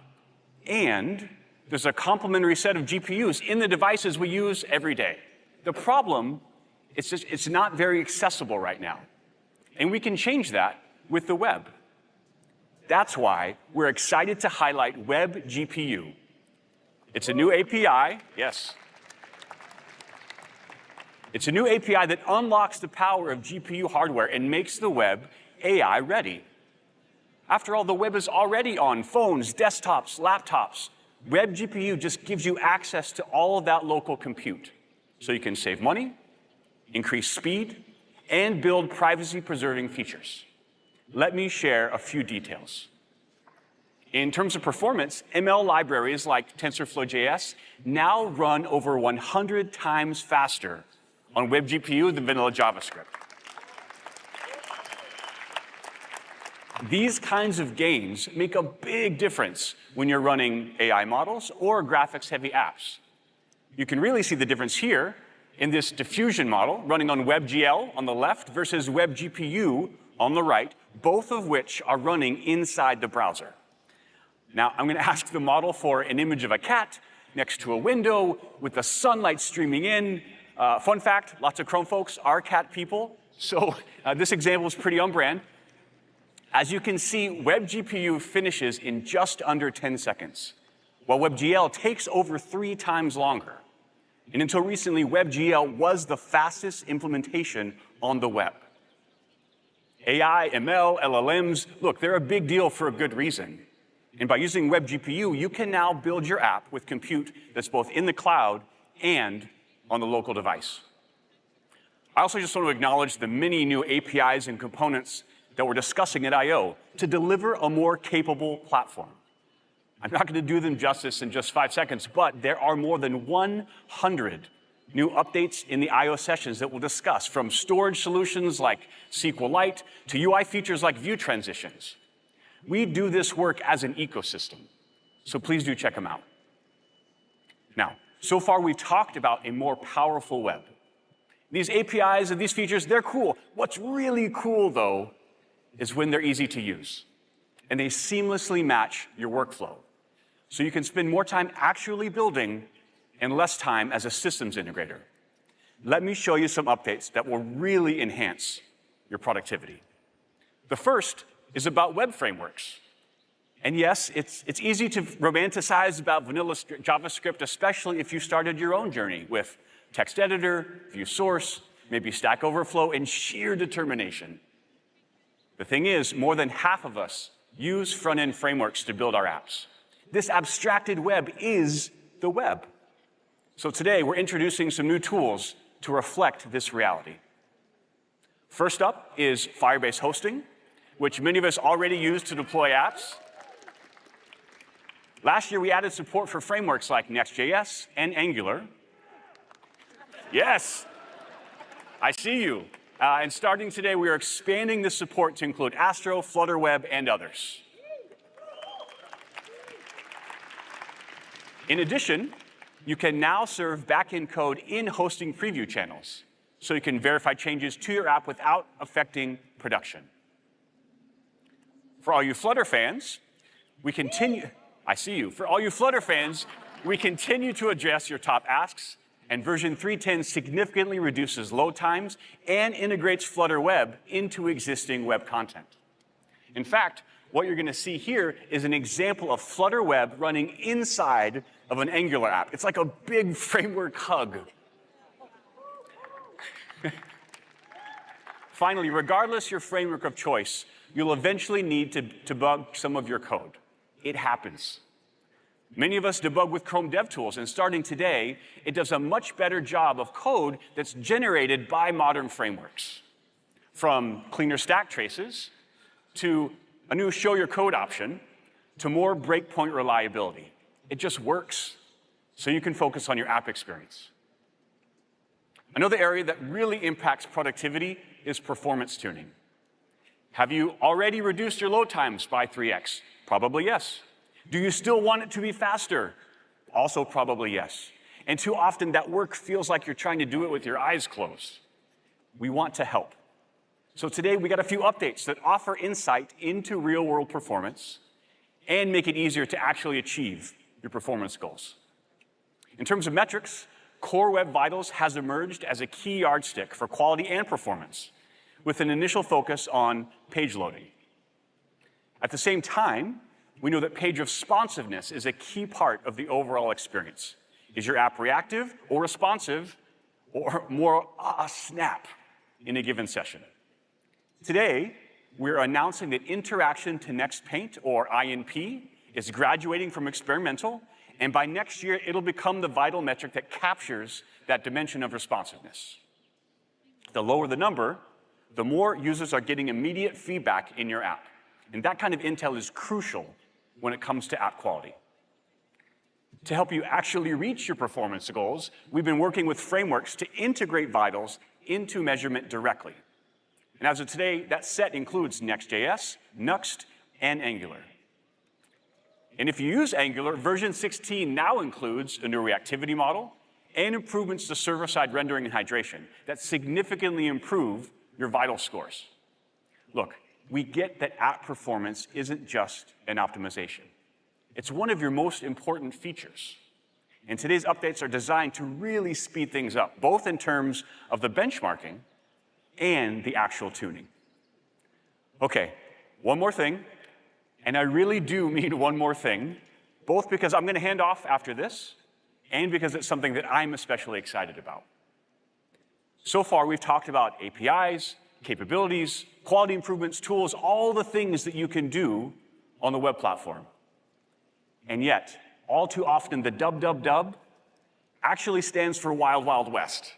and there's a complementary set of GPUs in the devices we use every day. The problem is it's not very accessible right now, and we can change that with the web. That's why we're excited to highlight Web GPU. It's a new API, yes. It's a new API that unlocks the power of GPU hardware and makes the web AI ready. After all, the web is already on phones, desktops, laptops. Web GPU just gives you access to all of that local compute, so you can save money, increase speed, and build privacy-preserving features. Let me share a few details. In terms of performance, ML libraries like TensorFlow.js now run over 100 times faster on Web GPU than vanilla JavaScript. These kinds of gains make a big difference when you're running AI models or graphics-heavy apps. You can really see the difference here in this diffusion model running on WebGL on the left versus Web GPU on the right, both of which are running inside the browser. Now, I'm going to ask the model for an image of a cat next to a window with the sunlight streaming in. Fun fact, lots of Chrome folks are cat people, so this example is pretty on brand. As you can see, Web GPU finishes in just under 10 seconds, while WebGL takes over 3 times longer. And until recently, WebGL was the fastest implementation on the web. AI, ML, LLMs, look, they're a big deal for a good reason. And by using Web GPU, you can now build your app with compute that's both in the cloud and on the local device. I also just want to acknowledge the many new APIs and components that we're discussing at I/O to deliver a more capable platform. I'm not going to do them justice in just 5 seconds, but there are more than 100 new updates in the I/O sessions that we'll discuss, from storage solutions like SQLite to UI features like view transitions. We do this work as an ecosystem, so please do check them out. Now, so far we've talked about a more powerful web. These APIs and these features, they're cool. What's really cool, though, is when they're easy to use and they seamlessly match your workflow. So you can spend more time actually building and less time as a systems integrator. let me show you some updates that will really enhance your productivity. The first is about web frameworks. And yes, it's easy to romanticize about vanilla JavaScript, especially if you started your own journey with text editor, view source, maybe Stack Overflow, and sheer determination. The thing is, more than half of us use front-end frameworks to build our apps. This abstracted web is the web. So today, we're introducing some new tools to reflect this reality. First up is Firebase hosting, which many of us already use to deploy apps. Last year, we added support for frameworks like Next.js and Angular. Yes, I see you. And starting today, we are expanding this support to include Astro, Flutter Web, and others. In addition, you can now serve backend code in hosting preview channels, so you can verify changes to your app without affecting production. For all you Flutter fans, we continue. I see you. For all you Flutter fans, we continue to address your top asks, and version 3.10 significantly reduces load times and integrates Flutter Web into existing web content. In fact, what you're going to see here is an example of Flutter Web running inside of an Angular app. It's like a big framework hug. Finally, regardless your framework of choice, you'll eventually need to debug some of your code. It happens. Many of us debug with Chrome DevTools, and starting today, it does a much better job of code that's generated by modern frameworks. From cleaner stack traces, to a new show your code option, to more breakpoint reliability. It just works, so you can focus on your app experience. Another area that really impacts productivity is performance tuning. Have you already reduced your load times by 3x? Probably yes. Do you still want it to be faster? Also probably yes. And too often that work feels like you're trying to do it with your eyes closed. We want to help. So today we got a few updates that offer insight into real-world performance and make it easier to actually achieve your performance goals. In terms of metrics, Core Web Vitals has emerged as a key yardstick for quality and performance, with an initial focus on page loading. At the same time, we know that page responsiveness is a key part of the overall experience. Is your app reactive or responsive, or more a snap in a given session? Today, we're announcing that interaction to next paint, or INP, is graduating from experimental, and by next year, it'll become the vital metric that captures that dimension of responsiveness. The lower the number, the more users are getting immediate feedback in your app. And that kind of intel is crucial when it comes to app quality. To help you actually reach your performance goals, we've been working with frameworks to integrate vitals into measurement directly. And as of today, that set includes Next.js, Nuxt, and Angular. And if you use Angular, version 16 now includes a new reactivity model and improvements to server-side rendering and hydration that significantly improve your vital scores. Look, we get that app performance isn't just an optimization. It's one of your most important features. And today's updates are designed to really speed things up, both in terms of the benchmarking and the actual tuning. Okay, one more thing, and I really do mean one more thing, both because I'm going to hand off after this and because it's something that I'm especially excited about. So far, we've talked about APIs, capabilities, quality improvements, tools, all the things that you can do on the web platform. And yet, all too often, the dub actually stands for Wild Wild West.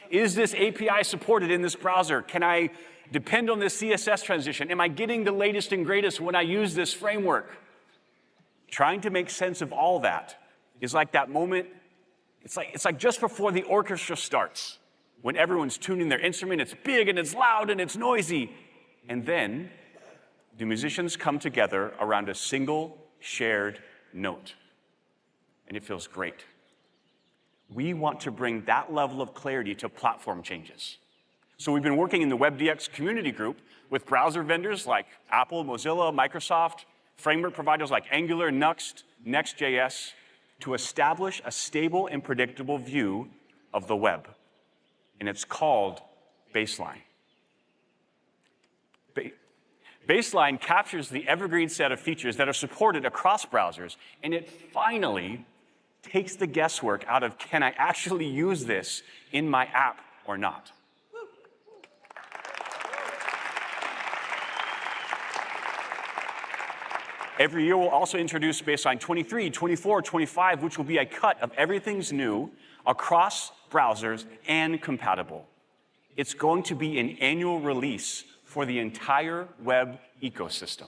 Is this API supported in this browser? Can I depend on this CSS transition? Am I getting the latest and greatest when I use this framework? Trying to make sense of all that is like that moment, it's like just before the orchestra starts, when everyone's tuning their instrument, it's big and it's loud and it's noisy. And then the musicians come together around a single shared note. And it feels great. We want to bring that level of clarity to platform changes. So we've been working in the WebDX community group with browser vendors like Apple, Mozilla, Microsoft, framework providers like Angular, Nuxt, Next.js, to establish a stable and predictable view of the web, and it's called Baseline. Baseline captures the evergreen set of features that are supported across browsers, and it finally takes the guesswork out of, can I actually use this in my app or not? Every year, we'll also introduce Baseline 23, 24, 25, which will be a cut of everything's new across browsers and compatible. It's going to be an annual release for the entire web ecosystem.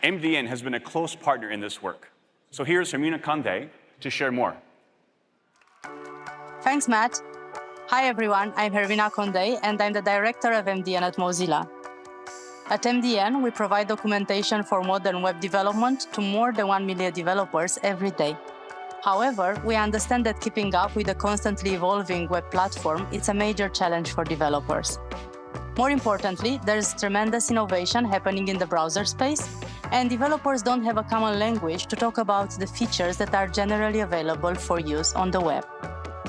MDN has been a close partner in this work. So here's Hermina Conde to share more. Thanks, Matt. Hi, everyone. I'm Hermina Conde, and I'm the director of MDN at Mozilla. At MDN, we provide documentation for modern web development to more than 1 million developers every day. However, we understand that keeping up with the constantly evolving web platform is a major challenge for developers. More importantly, there is tremendous innovation happening in the browser space, and developers don't have a common language to talk about the features that are generally available for use on the web.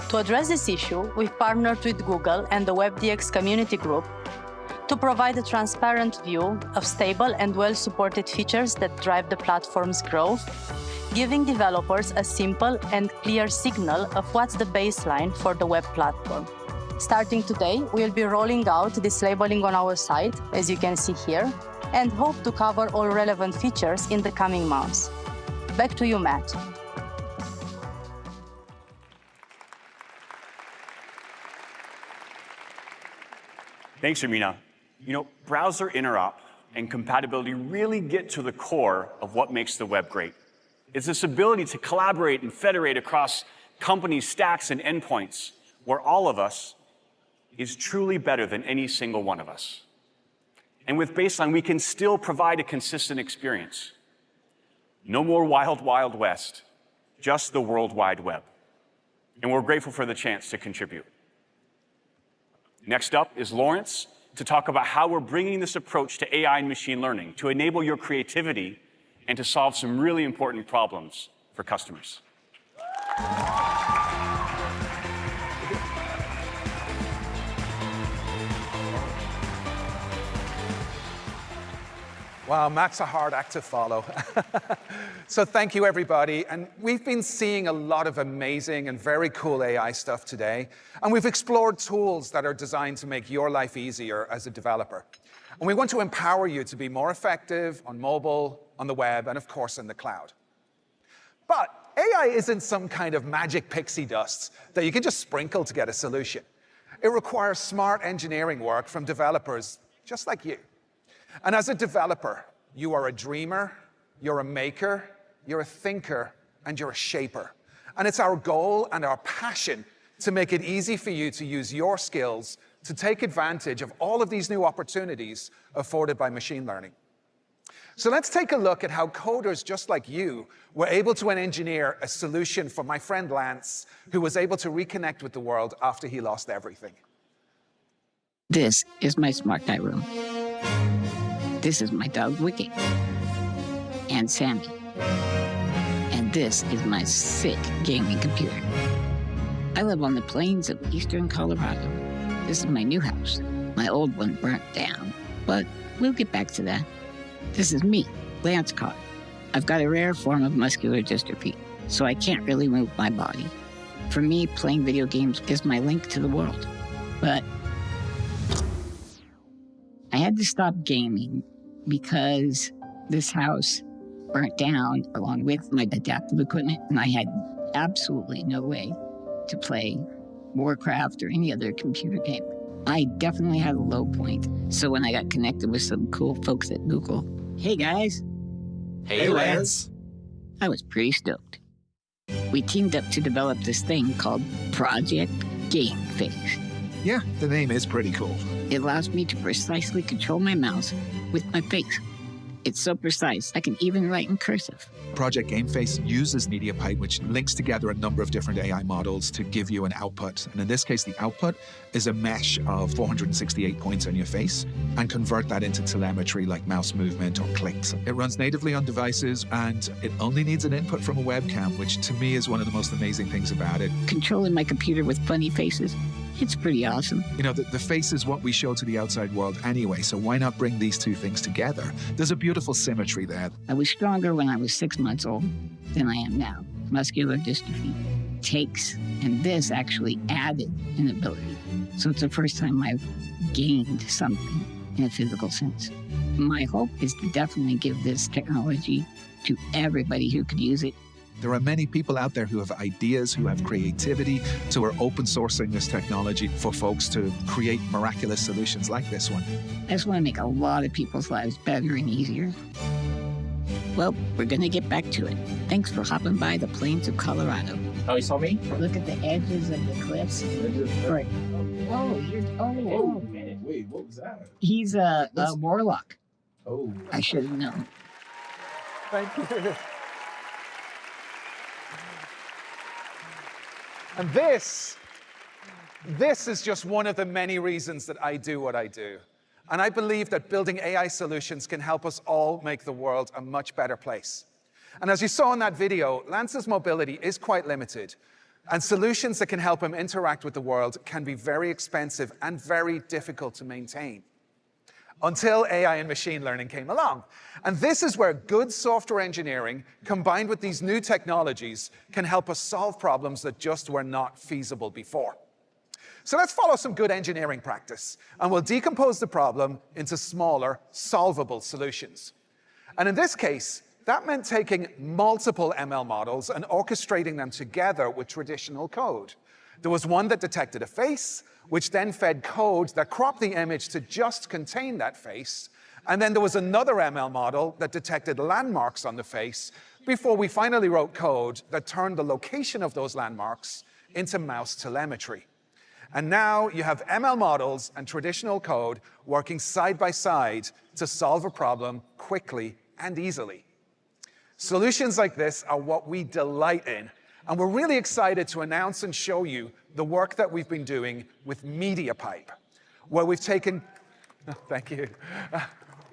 To address this issue, we've partnered with Google and the WebDX community group to provide a transparent view of stable and well-supported features that drive the platform's growth, giving developers a simple and clear signal of what's the baseline for the web platform. Starting today, we'll be rolling out this labeling on our site, as you can see here, and hope to cover all relevant features in the coming months. Back to you, Matt. Thanks, Hermina. You know, browser interop and compatibility really get to the core of what makes the web great. It's this ability to collaborate and federate across companies, stacks, and endpoints, where all of us is truly better than any single one of us. And with Baseline, we can still provide a consistent experience. No more wild, wild west, just the World Wide Web. And we're grateful for the chance to contribute. Next up is Lawrence to talk about how we're bringing this approach to AI and machine learning to enable your creativity and to solve some really important problems for customers. Wow, Matt's a hard act to follow. So thank you, everybody. And we've been seeing a lot of amazing and very cool AI stuff today. And we've explored tools that are designed to make your life easier as a developer. And we want to empower you to be more effective on mobile, on the web, and of course, in the cloud. But AI isn't some kind of magic pixie dust that you can just sprinkle to get a solution. It requires smart engineering work from developers just like you. And as a developer, you are a dreamer, you're a maker, you're a thinker, and you're a shaper. And it's our goal and our passion to make it easy for you to use your skills to take advantage of all of these new opportunities afforded by machine learning. So let's take a look at how coders just like you were able to engineer a solution for my friend Lance, who was able to reconnect with the world after he lost everything. This is my smart guy room. This is my dog, Wiki, and Sammy. And this is my sick gaming computer. I live on the plains of eastern Colorado. This is my new house. My old one burnt down, but we'll get back to that. This is me, Lance Carr. I've got a rare form of muscular dystrophy, so I can't really move my body. For me, playing video games is my link to the world. But I had to stop gaming because this house burnt down along with my adaptive equipment, and I had absolutely no way to play Warcraft or any other computer game. I definitely had a low point. So when I got connected with some cool folks at Google, hey guys. Hey Lance. I was pretty stoked. We teamed up to develop this thing called Project Game Face. Yeah, the name is pretty cool. It allows me to precisely control my mouse with my face. It's so precise, I can even write in cursive. Project GameFace uses MediaPipe, which links together a number of different AI models to give you an output. And in this case, the output is a mesh of 468 points on your face and convert that into telemetry like mouse movement or clicks. It runs natively on devices and it only needs an input from a webcam, which to me is one of the most amazing things about it. Controlling my computer with funny faces. It's pretty awesome. You know, the face is what we show to the outside world anyway, so why not bring these two things together? There's a beautiful symmetry there. I was stronger when I was 6 months old than I am now. Muscular dystrophy takes, and this actually added an ability. So it's the first time I've gained something in a physical sense. My hope is to definitely give this technology to everybody who could use it. There are many people out there who have ideas, who have creativity, so we're open sourcing this technology for folks to create miraculous solutions like this one. I just want to make a lot of people's lives better and easier. Well, we're going to get back to it. Thanks for hopping by the plains of Colorado. Oh, you saw me? Look at the edges of the cliffs. Right. Oh. Wait, what was that? He's a warlock. Oh. I should have known. Thank you. And this is just one of the many reasons that I do what I do. And I believe that building AI solutions can help us all make the world a much better place. And as you saw in that video, Lance's mobility is quite limited. And solutions that can help him interact with the world can be very expensive and very difficult to maintain. Until AI and machine learning came along. And this is where good software engineering, combined with these new technologies, can help us solve problems that just were not feasible before. So let's follow some good engineering practice, and we'll decompose the problem into smaller, solvable solutions. And in this case, that meant taking multiple ML models and orchestrating them together with traditional code. There was one that detected a face, which then fed code that cropped the image to just contain that face. And then there was another ML model that detected landmarks on the face before we finally wrote code that turned the location of those landmarks into mouse telemetry. And now you have ML models and traditional code working side by side to solve a problem quickly and easily. Solutions like this are what we delight in, and we're really excited to announce and show you the work that we've been doing with MediaPipe, where we've taken, thank you,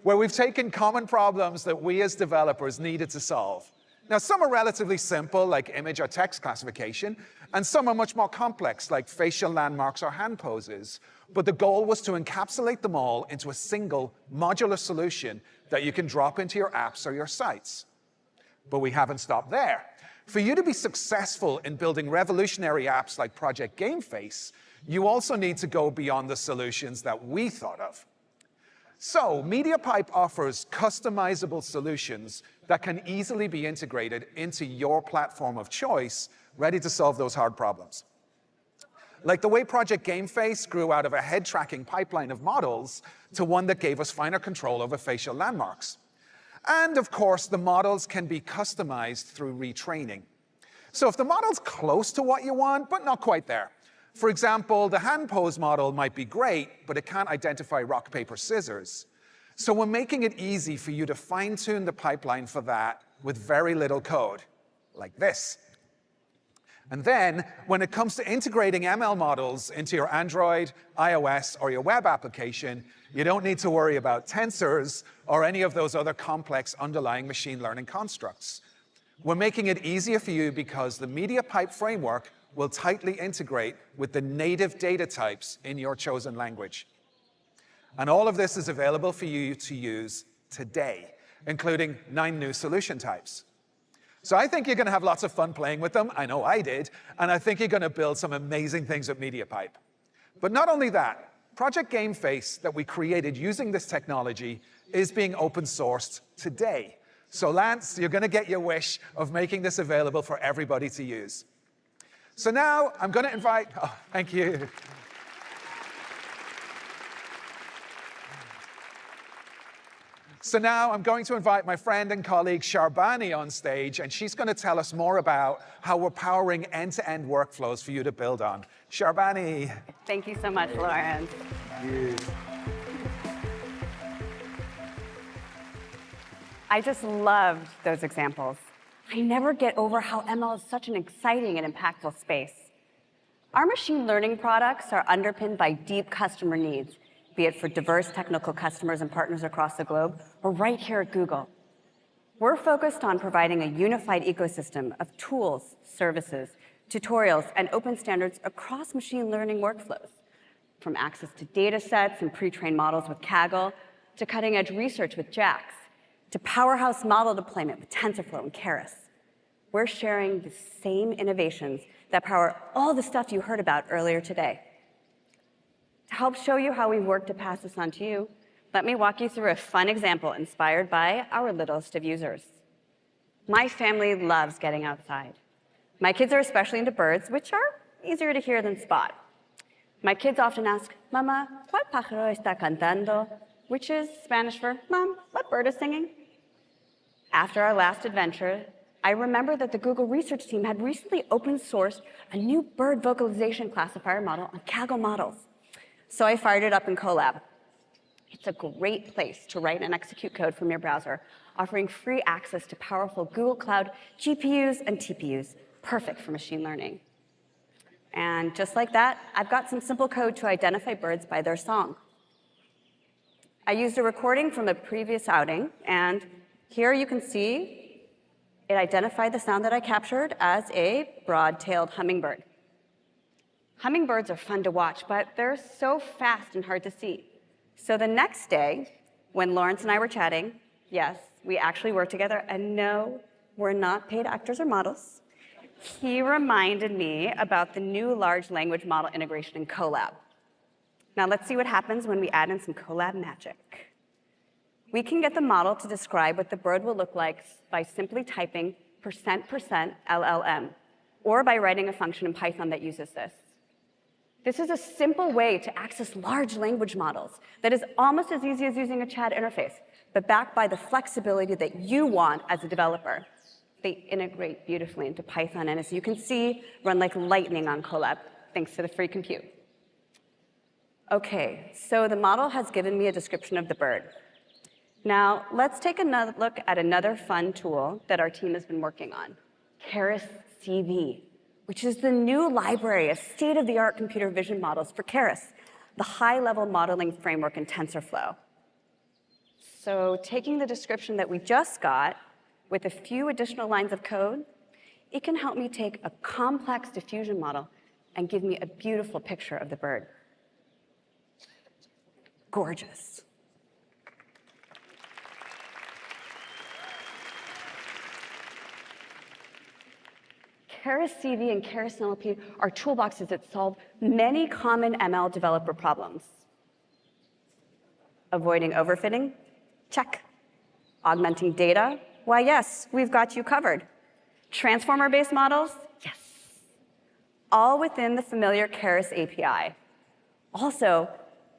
where we've taken common problems that we as developers needed to solve. Now, some are relatively simple, like image or text classification, and some are much more complex, like facial landmarks or hand poses. But the goal was to encapsulate them all into a single modular solution that you can drop into your apps or your sites. But we haven't stopped there. For you to be successful in building revolutionary apps like Project GameFace, you also need to go beyond the solutions that we thought of. So MediaPipe offers customizable solutions that can easily be integrated into your platform of choice, ready to solve those hard problems. Like the way Project GameFace grew out of a head-tracking pipeline of models to one that gave us finer control over facial landmarks. And of course, the models can be customized through retraining. So if the model's close to what you want, but not quite there. For example, the hand pose model might be great, but it can't identify rock, paper, scissors. So we're making it easy for you to fine-tune the pipeline for that with very little code, like this. And then, when it comes to integrating ML models into your Android, iOS, or your web application, you don't need to worry about tensors or any of those other complex underlying machine learning constructs. We're making it easier for you because the MediaPipe framework will tightly integrate with the native data types in your chosen language. And all of this is available for you to use today, including 9 new solution types. So I think you're going to have lots of fun playing with them. I know I did. And I think you're going to build some amazing things with MediaPipe. But not only that, Project GameFace that we created using this technology is being open sourced today. So Lance, you're going to get your wish of making this available for everybody to use. So now I'm going to invite, oh, thank you. So now I'm going to invite my friend and colleague Sharbani on stage, and she's going to tell us more about how we're powering end-to-end workflows for you to build on. Sharbani. Thank you so much, Lawrence. I just loved those examples. I never get over how ML is such an exciting and impactful space. Our machine learning products are underpinned by deep customer needs, be it for diverse technical customers and partners across the globe, or right here at Google. We're focused on providing a unified ecosystem of tools, services, tutorials, and open standards across machine learning workflows, from access to data sets and pre-trained models with Kaggle, to cutting-edge research with JAX, to powerhouse model deployment with TensorFlow and Keras. We're sharing the same innovations that power all the stuff you heard about earlier today. To help show you how we work to pass this on to you, let me walk you through a fun example inspired by our littlest of users. My family loves getting outside. My kids are especially into birds, which are easier to hear than spot. My kids often ask, Mama, ¿cuál pájaro está cantando? Which is Spanish for, Mom, what bird is singing? After our last adventure, I remember that the Google research team had recently open sourced a new bird vocalization classifier model on Kaggle models. So I fired it up in Colab. It's a great place to write and execute code from your browser, offering free access to powerful Google Cloud GPUs and TPUs, perfect for machine learning. And just like that, I've got some simple code to identify birds by their song. I used a recording from a previous outing, and here you can see it identified the sound that I captured as a broad-tailed hummingbird. Hummingbirds are fun to watch, but they're so fast and hard to see. So the next day, when Lawrence and I were chatting, yes, we actually worked together, and no, we're not paid actors or models, he reminded me about the new large language model integration in Colab. Now let's see what happens when we add in some Colab magic. We can get the model to describe what the bird will look like by simply typing %% LLM, or by writing a function in Python that uses this. This is a simple way to access large language models that is almost as easy as using a chat interface, but backed by the flexibility that you want as a developer. They integrate beautifully into Python, and as you can see, run like lightning on Colab, thanks to the free compute. Okay, so the model has given me a description of the bird. Now, let's take another look at another fun tool that our team has been working on, Keras CV, which is the new library of state-of-the-art computer vision models for Keras, the high-level modeling framework in TensorFlow. So taking the description that we just got with a few additional lines of code, it can help me take a complex diffusion model and give me a beautiful picture of the bird. Gorgeous. Keras CV and Keras NLP are toolboxes that solve many common ML developer problems. Avoiding overfitting? Check. Augmenting data? Why, yes, we've got you covered. Transformer-based models? Yes. All within the familiar Keras API. Also,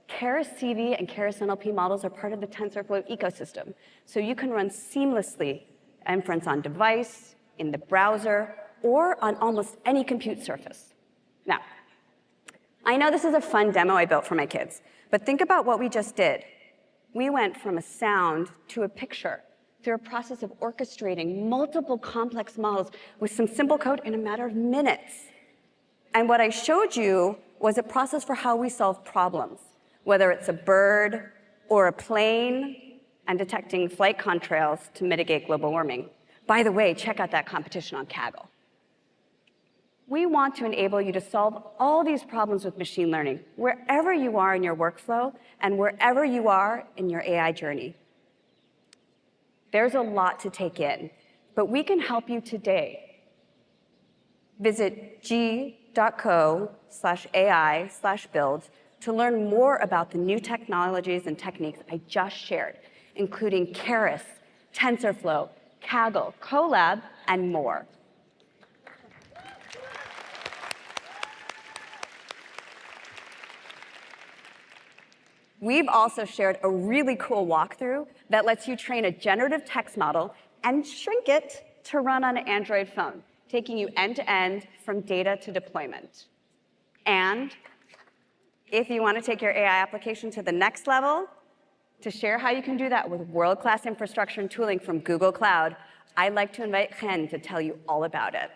Keras CV and Keras NLP models are part of the TensorFlow ecosystem, so you can run seamlessly inference on device, in the browser, or on almost any compute surface. Now, I know this is a fun demo I built for my kids, but think about what we just did. We went from a sound to a picture through a process of orchestrating multiple complex models with some simple code in a matter of minutes. And what I showed you was a process for how we solve problems, whether it's a bird or a plane, and detecting flight contrails to mitigate global warming. By the way, check out that competition on Kaggle. We want to enable you to solve all these problems with machine learning, wherever you are in your workflow and wherever you are in your AI journey. There's a lot to take in, but we can help you today. Visit g.co/AI/build to learn more about the new technologies and techniques I just shared, including Keras, TensorFlow, Kaggle, Colab, and more. We've also shared a really cool walkthrough that lets you train a generative text model and shrink it to run on an Android phone, taking you end-to-end from data to deployment. And if you want to take your AI application to the next level, To share how you can do that with world-class infrastructure and tooling from Google Cloud, I'd like to invite Chen to tell you all about it.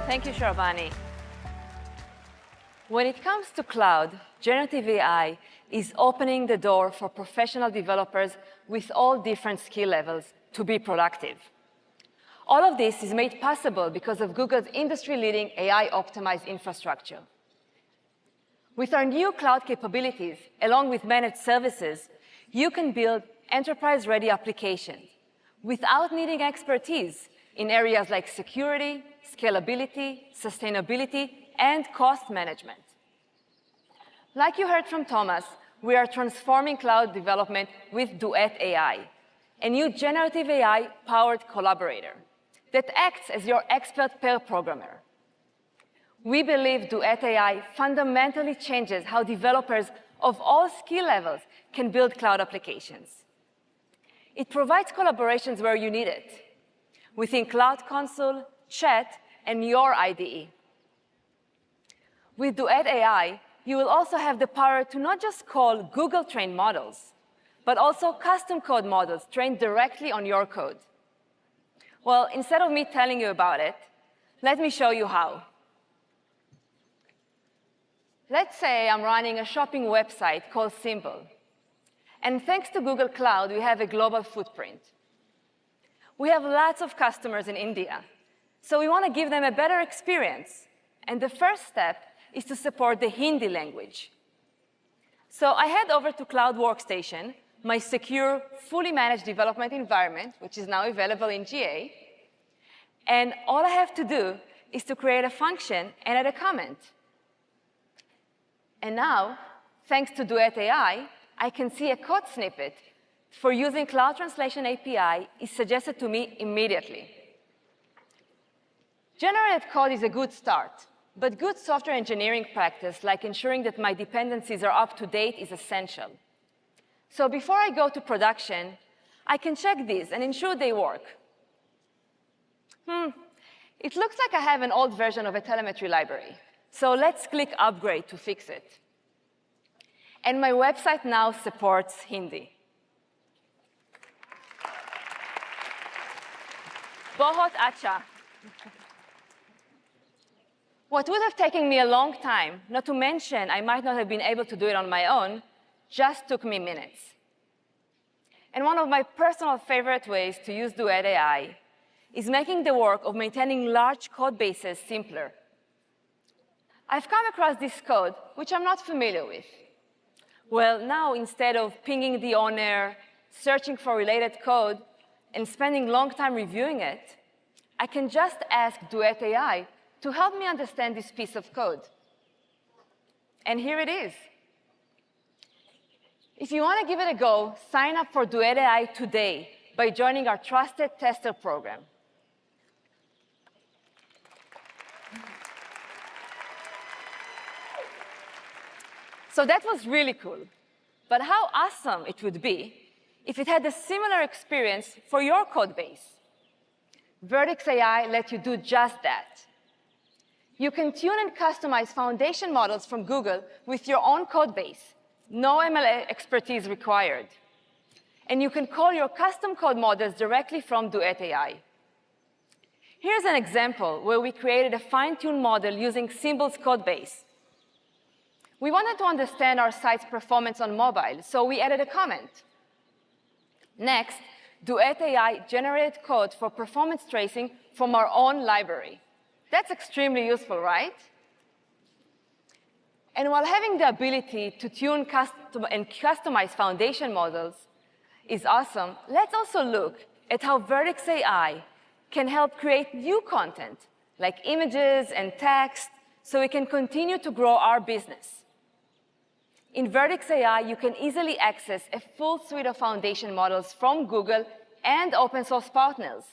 Thank you, Sharbani. When it comes to cloud, generative AI is opening the door for professional developers with all different skill levels to be productive. All of this is made possible because of Google's industry-leading AI-optimized infrastructure. With our new cloud capabilities, along with managed services, you can build enterprise-ready applications without needing expertise in areas like security, scalability, sustainability, and cost management. Like you heard from Thomas, we are transforming cloud development with Duet AI, a new generative AI-powered collaborator that acts as your expert pair programmer. We believe Duet AI fundamentally changes how developers of all skill levels can build cloud applications. It provides collaborations where you need it, within Cloud Console, chat, and your IDE. With Duet AI, you will also have the power to not just call Google-trained models, but also custom code models trained directly on your code. Well, instead of me telling you about it, let me show you how. Let's say I'm running a shopping website called Symbol. And thanks to Google Cloud, we have a global footprint. We have lots of customers in India, so we want to give them a better experience. And the first step is to support the Hindi language. So I head over to Cloud Workstation, my secure, fully managed development environment, which is now available in GA. And all I have to do is to create a function and add a comment. And now, thanks to Duet AI, I can see a code snippet for using Cloud Translation API is suggested to me immediately. Generated code is a good start, but good software engineering practice, like ensuring that my dependencies are up to date, is essential. So before I go to production, I can check these and ensure they work. It looks like I have an old version of a telemetry library. So let's click Upgrade to fix it. And my website now supports Hindi. Bahut acha. What would have taken me a long time, not to mention I might not have been able to do it on my own, just took me minutes. And one of my personal favorite ways to use Duet AI is making the work of maintaining large code bases simpler. I've come across this code, which I'm not familiar with. Well, now instead of pinging the owner, searching for related code, and spending long time reviewing it, I can just ask Duet AI to help me understand this piece of code. And here it is. If you want to give it a go, sign up for Duet AI today by joining our Trusted Tester program. So that was really cool. But how awesome it would be if it had a similar experience for your code base. Vertex AI lets you do just that. You can tune and customize foundation models from Google with your own code base. No ML expertise required. And you can call your custom code models directly from Duet AI. Here's an example where we created a fine-tuned model using Symbol's code base. We wanted to understand our site's performance on mobile, so we added a comment. Next, Duet AI generated code for performance tracing from our own library. That's extremely useful, right? And while having the ability to tune and customize foundation models is awesome, let's also look at how Vertex AI can help create new content, like images and text, so we can continue to grow our business. In Vertex AI, you can easily access a full suite of foundation models from Google and open source partners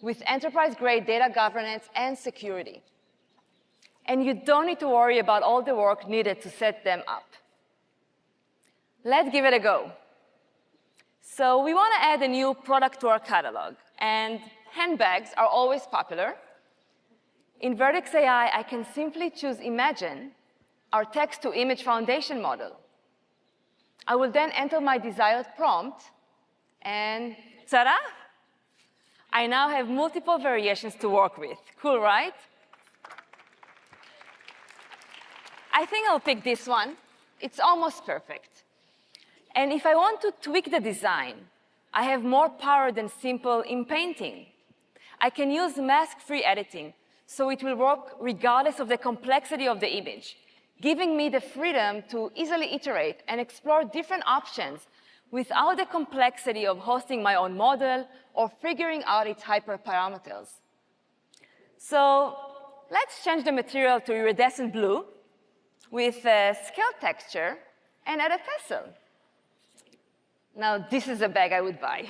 with enterprise-grade data governance and security. And you don't need to worry about all the work needed to set them up. Let's give it a go. So we want to add a new product to our catalog, and handbags are always popular. In Vertex AI, I can simply choose Imagine, our text-to-image foundation model. I will then enter my desired prompt, and ta-da! I now have multiple variations to work with. Cool, right? I think I'll pick this one. It's almost perfect. And if I want to tweak the design, I have more power than simple in-painting. I can use mask-free editing, so it will work regardless of the complexity of the image, giving me the freedom to easily iterate and explore different options without the complexity of hosting my own model or figuring out its hyperparameters. So let's change the material to iridescent blue with a scale texture and add a tassel. Now, this is a bag I would buy.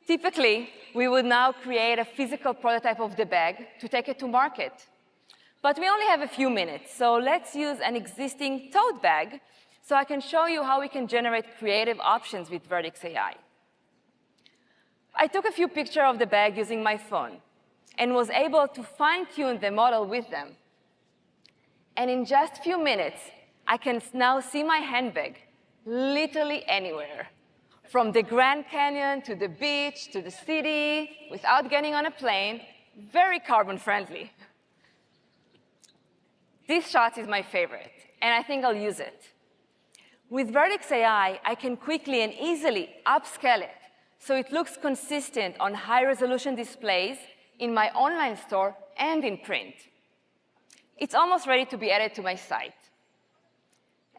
Typically, we would now create a physical prototype of the bag to take it to market. But we only have a few minutes, so let's use an existing tote bag so I can show you how we can generate creative options with Vertex AI. I took a few pictures of the bag using my phone and was able to fine-tune the model with them. And in just a few minutes, I can now see my handbag literally anywhere, from the Grand Canyon to the beach to the city, without getting on a plane, very carbon-friendly. This shot is my favorite, and I think I'll use it. With Vertex AI, I can quickly and easily upscale it so it looks consistent on high-resolution displays in my online store and in print. It's almost ready to be added to my site.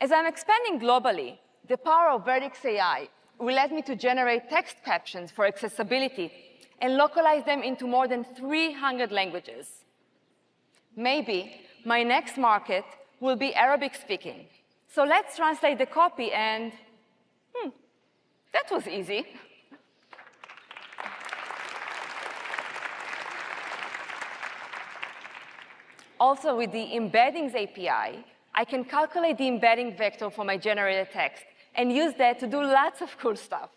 As I'm expanding globally, the power of Vertex AI will let me to generate text captions for accessibility and localize them into more than 300 languages. Maybe my next market will be Arabic speaking. So let's translate the copy and, that was easy. Also, with the Embeddings API, I can calculate the embedding vector for my generated text and use that to do lots of cool stuff,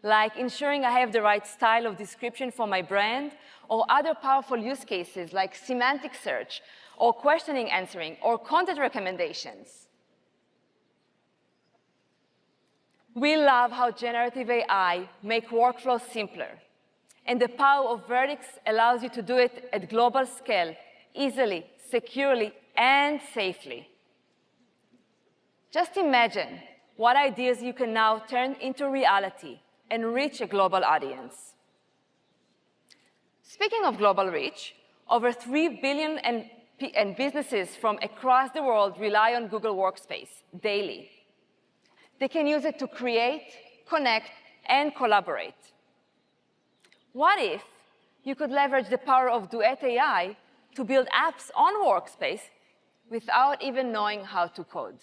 like ensuring I have the right style of description for my brand, or other powerful use cases like semantic search, or questioning answering, or content recommendations. We love how generative AI makes workflows simpler, and the power of Vertex allows you to do it at global scale, easily, securely, and safely. Just imagine what ideas you can now turn into reality and reach a global audience. Speaking of global reach, over 3 billion and businesses from across the world rely on Google Workspace daily. They can use it to create, connect, and collaborate. What if you could leverage the power of Duet AI to build apps on Workspace without even knowing how to code?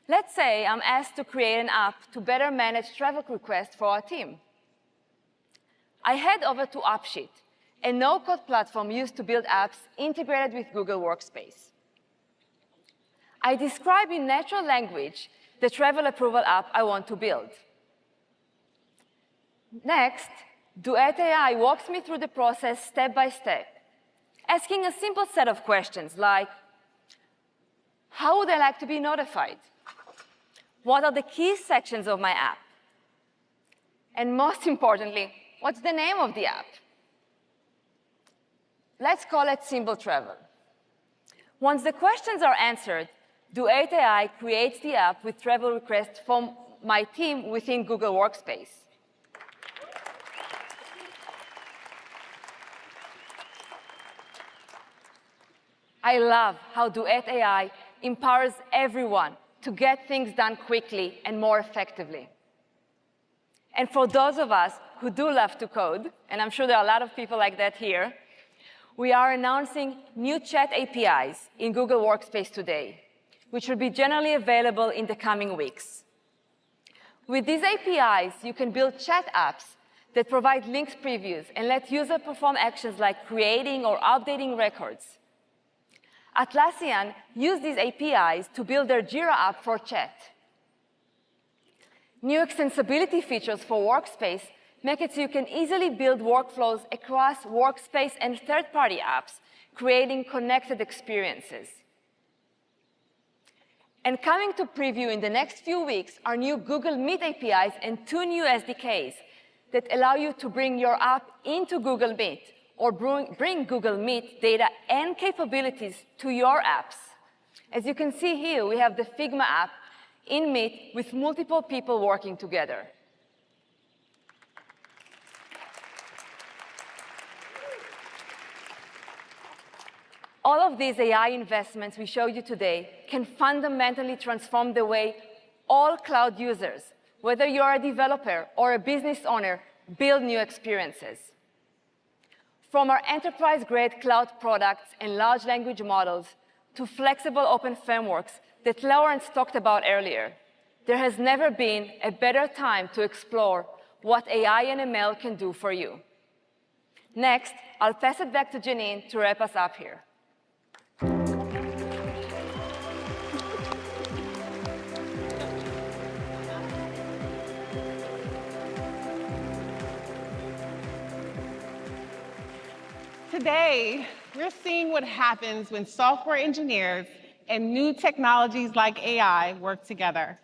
Let's say I'm asked to create an app to better manage travel requests for our team. I head over to AppSheet, a no-code platform used to build apps integrated with Google Workspace. I describe in natural language the travel approval app I want to build. Next, Duet AI walks me through the process step by step, asking a simple set of questions like, how would I like to be notified? What are the key sections of my app? And most importantly, what's the name of the app? Let's call it Simple Travel. Once the questions are answered, Duet AI creates the app with travel requests from my team within Google Workspace. I love how Duet AI empowers everyone to get things done quickly and more effectively. And for those of us who do love to code, and I'm sure there are a lot of people like that here, we are announcing new chat APIs in Google Workspace today, which will be generally available in the coming weeks. With these APIs, you can build chat apps that provide linked previews and let users perform actions like creating or updating records. Atlassian used these APIs to build their Jira app for chat. New extensibility features for Workspace make it so you can easily build workflows across workspace and third-party apps, creating connected experiences. And coming to preview in the next few weeks are new Google Meet APIs and 2 new SDKs that allow you to bring your app into Google Meet or bring Google Meet data and capabilities to your apps. As you can see here, we have the Figma app in Meet with multiple people working together. All of these AI investments we showed you today can fundamentally transform the way all cloud users, whether you're a developer or a business owner, build new experiences. From our enterprise-grade cloud products and large language models to flexible open frameworks that Lawrence talked about earlier, there has never been a better time to explore what AI and ML can do for you. Next, I'll pass it back to Janine to wrap us up here. Today, we're seeing what happens when software engineers and new technologies like AI work together.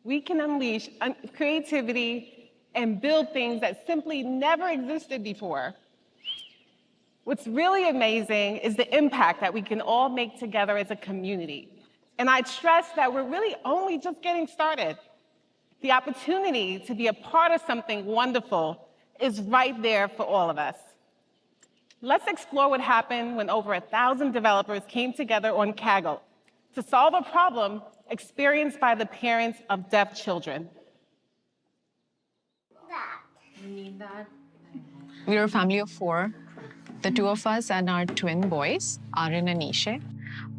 We can unleash creativity and build things that simply never existed before. What's really amazing is the impact that we can all make together as a community. And I'd stress that we're really only just getting started. The opportunity to be a part of something wonderful is right there for all of us. Let's explore what happened when over 1,000 developers came together on Kaggle to solve a problem experienced by the parents of deaf children. We're a family of 4. The 2 of us and our twin boys, Aaron and Ishe.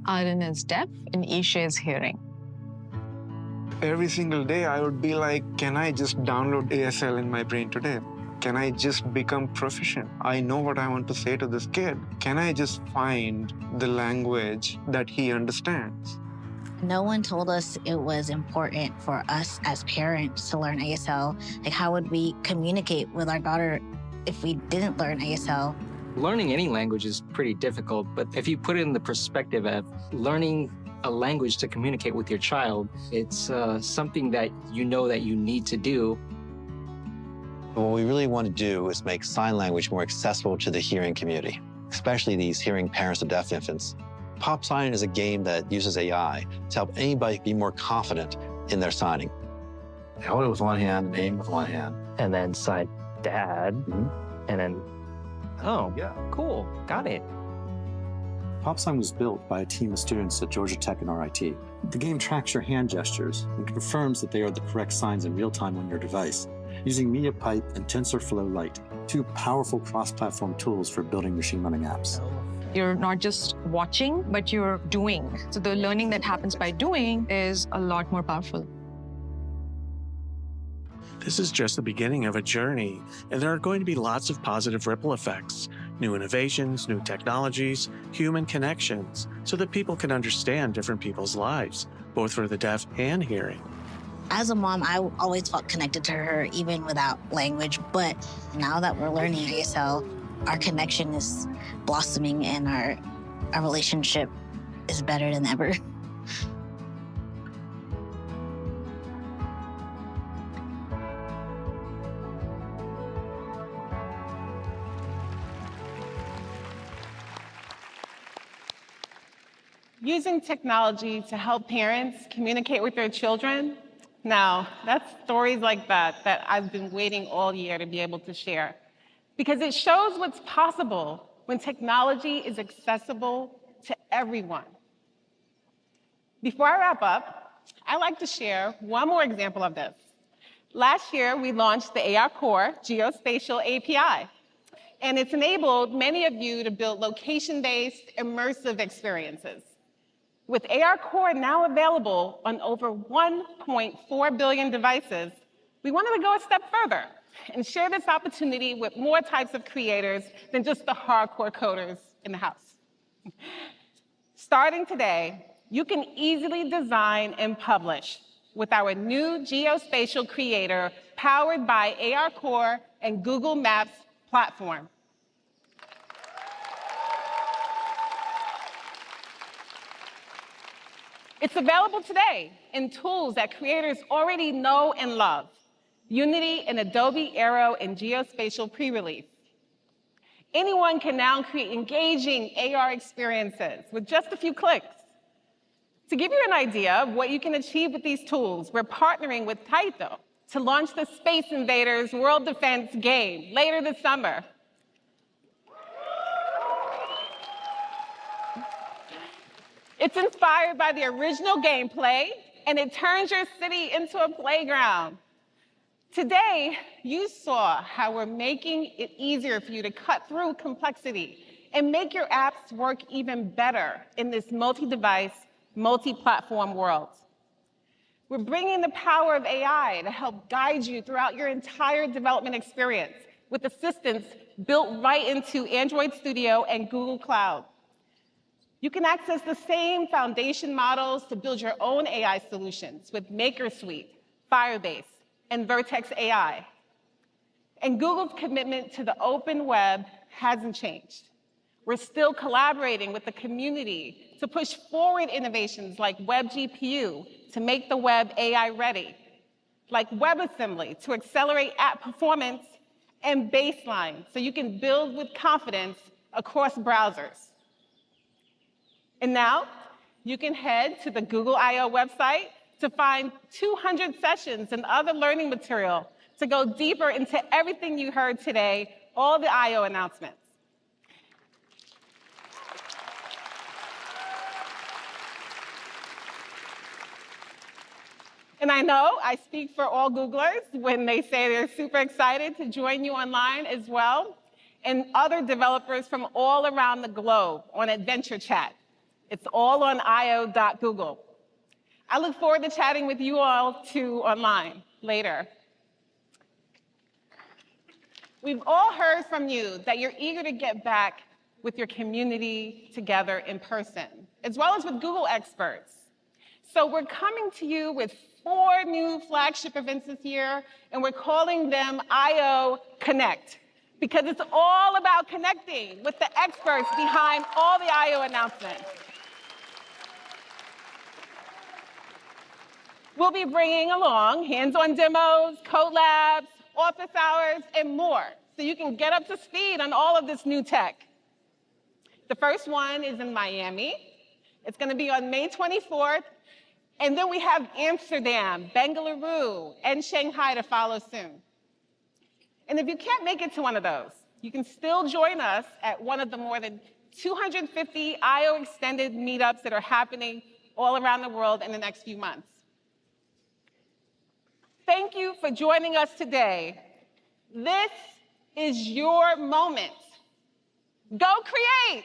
Aaron is deaf and Ishe is hearing. Every single day I would be like, can I just download ASL in my brain today? Can I just become proficient? I know what I want to say to this kid. Can I just find the language that he understands? No one told us it was important for us as parents to learn ASL. Like, how would we communicate with our daughter if we didn't learn ASL? Learning any language is pretty difficult, but if you put it in the perspective of learning a language to communicate with your child, it's something that you know that you need to do. What we really want to do is make sign language more accessible to the hearing community, especially these hearing parents of deaf infants. Pop Sign is a game that uses AI to help anybody be more confident in their signing. Hold it with one hand, name with one hand. And then sign dad, and then, oh, yeah, cool, got it. PopSign was built by a team of students at Georgia Tech and RIT. The game tracks your hand gestures and confirms that they are the correct signs in real time on your device, using MediaPipe and TensorFlow Lite, 2 powerful cross-platform tools for building machine learning apps. You're not just watching, but you're doing. So the learning that happens by doing is a lot more powerful. This is just the beginning of a journey, and there are going to be lots of positive ripple effects, new innovations, new technologies, human connections, so that people can understand different people's lives, both for the deaf and hearing. As a mom, I always felt connected to her, even without language. But now that we're learning ASL, our connection is blossoming and our relationship is better than ever. Using technology to help parents communicate with their children. Now, that's stories like that I've been waiting all year to be able to share, because it shows what's possible when technology is accessible to everyone. Before I wrap up, I'd like to share one more example of this. Last year, we launched the AR Core Geospatial API, and it's enabled many of you to build location-based, immersive experiences. With AR Core now available on over 1.4 billion devices, we wanted to go a step further and share this opportunity with more types of creators than just the hardcore coders in the house. Starting today, you can easily design and publish with our new geospatial creator powered by AR Core and Google Maps platform. It's available today in tools that creators already know and love: Unity and Adobe Aero and Geospatial pre-release. Anyone can now create engaging AR experiences with just a few clicks. To give you an idea of what you can achieve with these tools, we're partnering with Taito to launch the Space Invaders World Defense game later this summer. It's inspired by the original gameplay, and it turns your city into a playground. Today, you saw how we're making it easier for you to cut through complexity and make your apps work even better in this multi-device, multi-platform world. We're bringing the power of AI to help guide you throughout your entire development experience with assistants built right into Android Studio and Google Cloud. You can access the same foundation models to build your own AI solutions with Maker Suite, Firebase, and Vertex AI. And Google's commitment to the open web hasn't changed. We're still collaborating with the community to push forward innovations like WebGPU to make the web AI ready, like WebAssembly to accelerate app performance, and Baseline so you can build with confidence across browsers. And now, you can head to the Google I/O website to find 200 sessions and other learning material to go deeper into everything you heard today, all the I/O announcements. And I know I speak for all Googlers when they say they're super excited to join you online as well, and other developers from all around the globe on Adventure Chat. It's all on io.google. I look forward to chatting with you all too online later. We've all heard from you that you're eager to get back with your community together in person, as well as with Google experts. So we're coming to you with 4 new flagship events this year, and we're calling them I/O Connect, because it's all about connecting with the experts behind all the I/O announcements. We'll be bringing along hands-on demos, code labs, office hours, and more, so you can get up to speed on all of this new tech. The first one is in Miami. It's going to be on May 24th. And then we have Amsterdam, Bengaluru, and Shanghai to follow soon. And if you can't make it to one of those, you can still join us at one of the more than 250 I/O extended meetups that are happening all around the world in the next few months. Thank you for joining us today. This is your moment. Go create!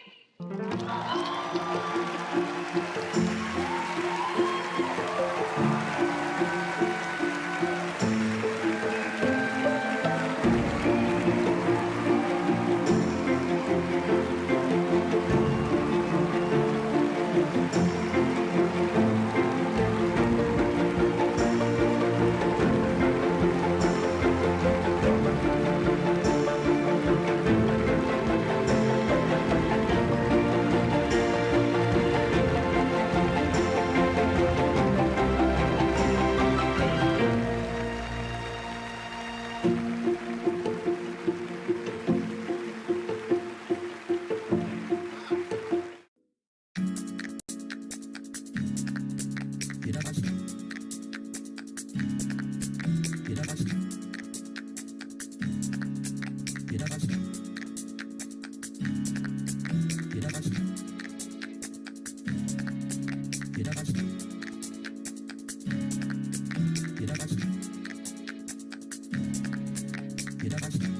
Get up.